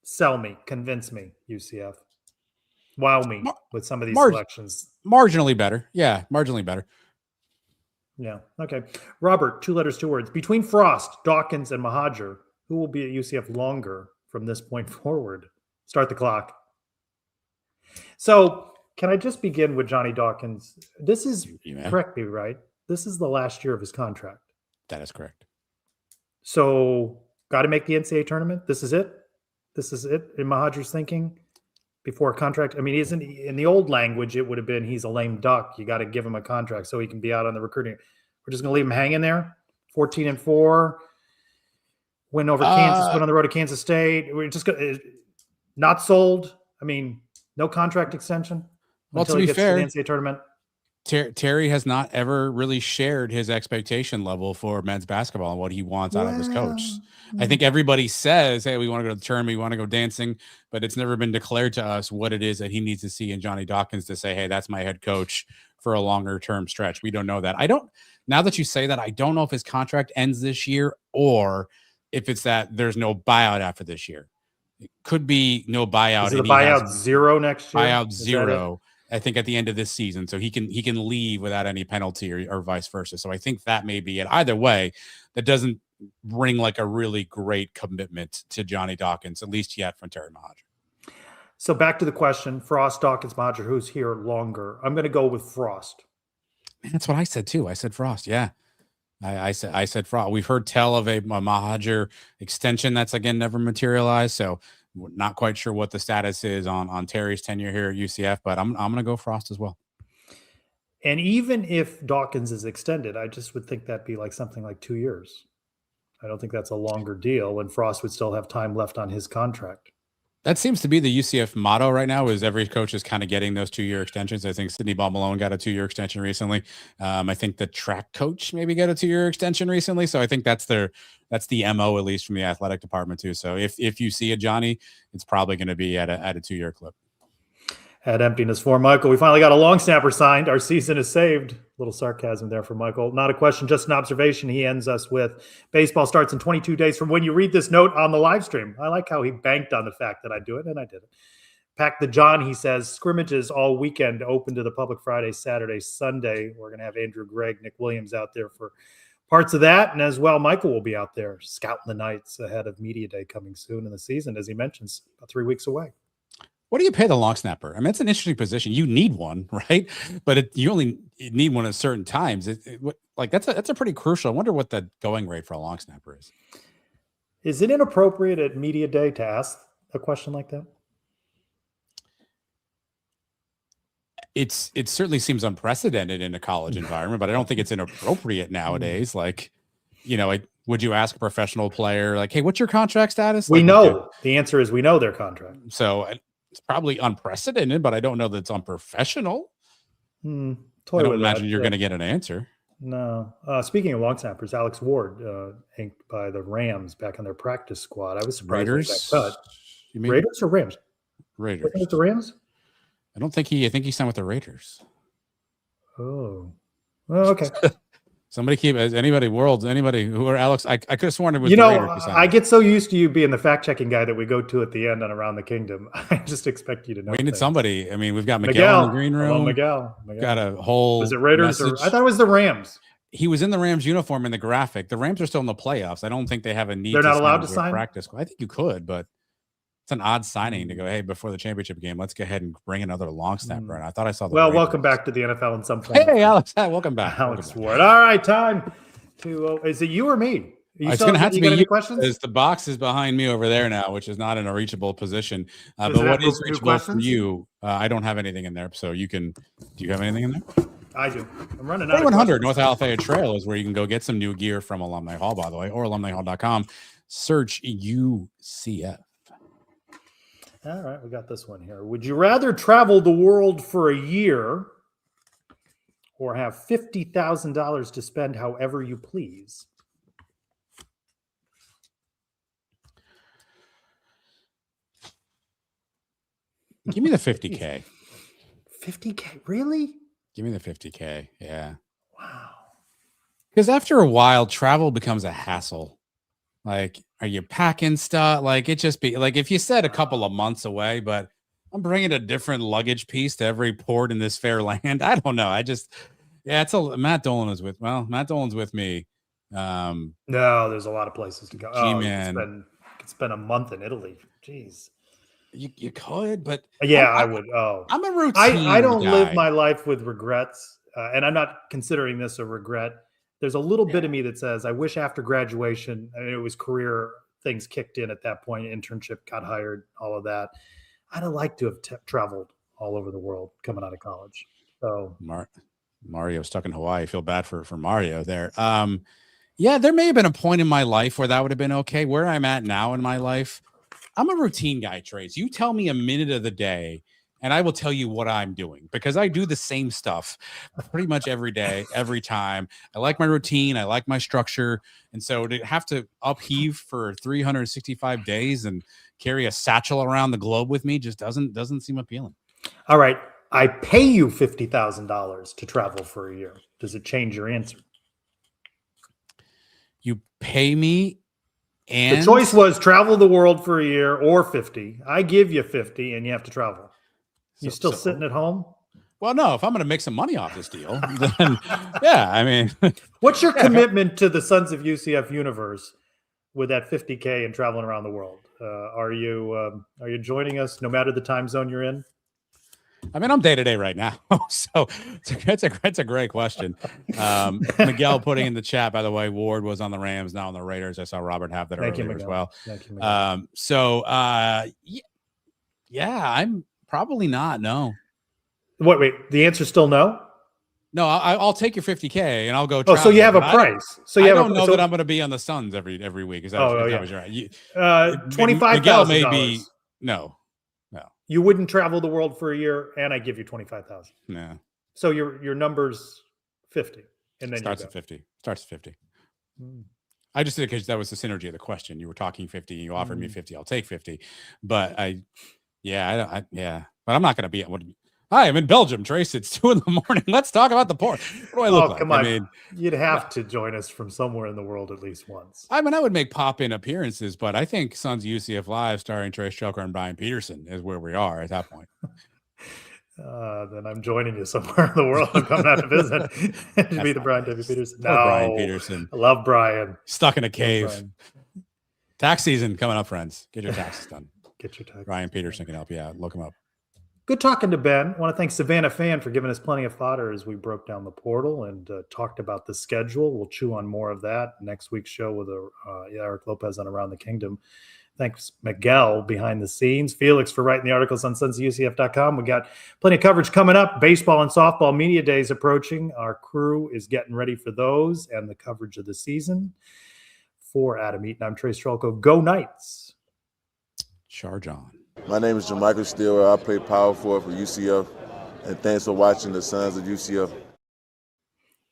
Sell me. Convince me, UCF. Wow me with some of these selections. Marginally better. Yeah, marginally better. Yeah. Okay. Robert, 2 letters, 2 words. Between Frost, Dawkins, and Mahajer, who will be at UCF longer from this point forward? Start the clock. So can I just begin with Johnny Dawkins? This is, correct me, right? This is the last year of his contract. That is correct. So got to make the NCAA tournament. This is it. This is it in Mahajer's thinking. Before a contract, I mean, isn't in the old language, it would have been he's a lame duck. You got to give him a contract so he can be out on the recruiting. We're just going to leave him hanging there. 14-4, win over Kansas, win on the road to Kansas State. We're just not sold. I mean, no contract extension. Well, to be fair, to the NCAA tournament. Terry has not ever really shared his expectation level for men's basketball and what he wants out of his coach. I think everybody says, hey, we want to go to the tournament, we want to go dancing, but it's never been declared to us what it is that he needs to see in Johnny Dawkins to say, hey, that's my head coach for a longer term stretch. We don't know that. Now that you say that, I don't know if his contract ends this year or if it's that there's no buyout after this year. It could be no buyout. Is it the buyout 0 next year? Buyout 0. I think at the end of this season, so he can leave without any penalty or vice versa. So I think that may be it. Either way, that doesn't bring like a really great commitment to Johnny Dawkins, at least yet from Terry Mahajer. So back to the question: Frost, Dawkins, Mahajer, who's here longer? I'm going to go with Frost. Man, that's what I said too. I said Frost. Yeah, I said Frost. We've heard tell of a Mahajer extension that's again never materialized. So. We're not quite sure what the status is on Terry's tenure here at UCF, but I'm going to go Frost as well. And even if Dawkins is extended, I just would think that'd be like something like 2 years. I don't think that's a longer deal, and Frost would still have time left on his contract. That seems to be the UCF motto right now, is every coach is kind of getting those 2-year extensions. I think Sidney Ball Malone got a 2-year extension recently. I think the track coach maybe got a 2-year extension recently. So I think that's the MO, at least from the athletic department too. So if you see a Johnny, it's probably going to be at a 2-year clip. At emptiness for Michael. We finally got a long snapper signed. Our season is saved. A little sarcasm there for Michael. Not a question, just an observation. He ends us with baseball starts in 22 days from when you read this note on the live stream. I like how he banked on the fact that I do it, and I did it. Pack the John, he says, scrimmages all weekend, open to the public Friday, Saturday, Sunday. We're going to have Andrew Greig, Nick Williams out there for parts of that. And as well, Michael will be out there scouting the Knights ahead of Media Day coming soon in the season, as he mentions, about 3 weeks away. What do you pay the long snapper? I mean, it's an interesting position. You need one, right? But you only need one at certain times. That's a pretty crucial. I wonder what the going rate for a long snapper is. Is it inappropriate at Media Day to ask a question like that? It certainly seems unprecedented in a college environment, but I don't think it's inappropriate nowadays. Like, would you ask a professional player, like, hey, what's your contract status? We know. The answer is we know their contract. So it's probably unprecedented, but I don't know that it's unprofessional. I don't imagine you're going to get an answer. No. Speaking of long snappers, Alex Ward, inked by the Rams back on their practice squad. I was surprised Raiders they got cut. Raiders or Rams? Raiders. Was it the Rams? I think he signed with the Raiders. Oh, okay. Somebody anybody who are Alex. I could have sworn it was You the know, Raiders. I get so used to you being the fact checking guy that we go to at the end on Around the Kingdom. I just expect you to know. We need things. somebody. I mean, we've got Miguel in the green room. Hello, Miguel. Got a whole. Was it Raiders message. or I thought it was the Rams. He was in the Rams uniform in the graphic. The Rams are still in the playoffs. I don't think they have a need. They're not allowed to a sign practice. I think you could, but it's an odd signing to go. Hey, before the championship game, let's go ahead and bring another long snapper. And I thought I saw. Well, welcome back to the NFL in some form. Hey, Alex. Welcome back. Alex Ward. All right, time to. Is it you or me? It's going to have to be you. Questions? As the box is behind me over there now, which is not in a reachable position. But what is reachable for you? I don't have anything in there, so you can. Do you have anything in there? I do. I'm running out. 100 North Alafaya Trail is where you can go get some new gear from Alumni Hall, by the way, or alumnihall.com. Search UCF. All right, we got this one here. Would you rather travel the world for a year or have $50,000 to spend however you please? Give me the 50K. 50K? Really? Give me the 50K. Yeah. Wow. Because after a while, travel becomes a hassle. Like, are you packing stuff? Like, it just be like if you said a couple of months away, but I'm bringing a different luggage piece to every port in this fair land. I don't know. Matt Dolan is Matt Dolan's with me. No, there's a lot of places to go. Man. You could spend a month in Italy. Jeez. You could, but I would. I'm a routine. I don't guy. live my life with regrets, and I'm not considering this a regret. There's a little bit of me that says I wish after graduation, it was career things kicked in at that point. Internship, got hired, all of that. I'd have liked to have traveled all over the world coming out of college. So Mario stuck in Hawaii. I feel bad for Mario there. Yeah, there may have been a point in my life where that would have been okay. Where I'm at now in my life, I'm a routine guy, Trace. You tell me a minute of the day, and I will tell you what I'm doing because I do the same stuff pretty much every day, every time. I like my routine. I like my structure. And so to have to upheave for 365 days and carry a satchel around the globe with me just doesn't seem appealing. All right. I pay you $50,000 to travel for a year. Does it change your answer? You pay me. And the choice was travel the world for a year or 50. I give you 50 and you have to travel. You still sitting at home? Well, no, if I'm going to make some money off this deal, then yeah, I mean. What's your commitment to the Sons of UCF universe with that 50K and traveling around the world? Are you joining us no matter the time zone you're in? I mean, I'm day to day right now, so it's a great question. Miguel putting in the chat, by the way, Ward was on the Rams, now on the Raiders. I saw Robert have that earlier as well. Thank you, Miguel. Yeah, I'm probably not. No. Wait. The answer's still no. No, I'll take your 50K and I'll go. Oh, so you have a price. So you don't know that I'm going to be on the Suns every week. Is that? That was right? $25,000. Maybe no. You wouldn't travel the world for a year, and I give you $25,000. Yeah. So your number's 50, and then starts at 50. Starts at 50. I just did it because that was the synergy of the question. You were talking 50, you offered me 50. I'll take 50, but but I'm not going to be at. Hi, I'm in Belgium, Trace. It's 2 a.m. Let's talk about the port. What do I look like? Come on. I mean, you'd have to join us from somewhere in the world at least once. I mean, I would make pop-in appearances, but I think Sons of UCF Live starring Trace Chalker and Brian Peterson is where we are at that point. Then I'm joining you somewhere in the world. I'm coming out to visit. To be the Brian W. Peterson. No, Brian Peterson. I love Brian. Stuck in a cave. Tax season coming up, friends. Get your taxes done. Get your taxes. Brian Peterson can help you out. Look him up. Good talking to Ben. I want to thank Savannah Fan for giving us plenty of fodder as we broke down the portal and talked about the schedule. We'll chew on more of that next week's show with Eric Lopez on Around the Kingdom. Thanks, Miguel, behind the scenes. Felix for writing the articles on sonsofUCF.com. We got plenty of coverage coming up. Baseball and softball media days approaching. Our crew is getting ready for those and the coverage of the season. For Adam Eaton, I'm Trace Trolko. Go Knights. Charge on. My name is Jermichael Steele. I play power forward for UCF, and thanks for watching the Sons of UCF.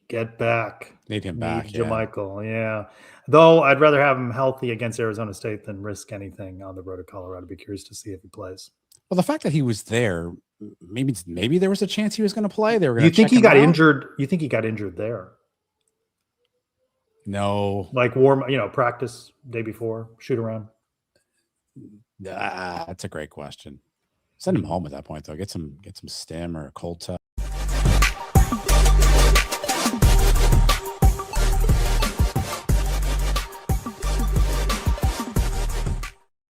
Get back. Need him back, Jermichael, yeah. Though I'd rather have him healthy against Arizona State than risk anything on the road to Colorado. I'd be curious to see if he plays. Well, the fact that he was there maybe there was a chance he was going to play. They were going You to think check he got him out. injured? You think he got injured there? No, Like practice day before, shoot around. That's a great question. Send him home at that point though. Get some stim or a cold tub.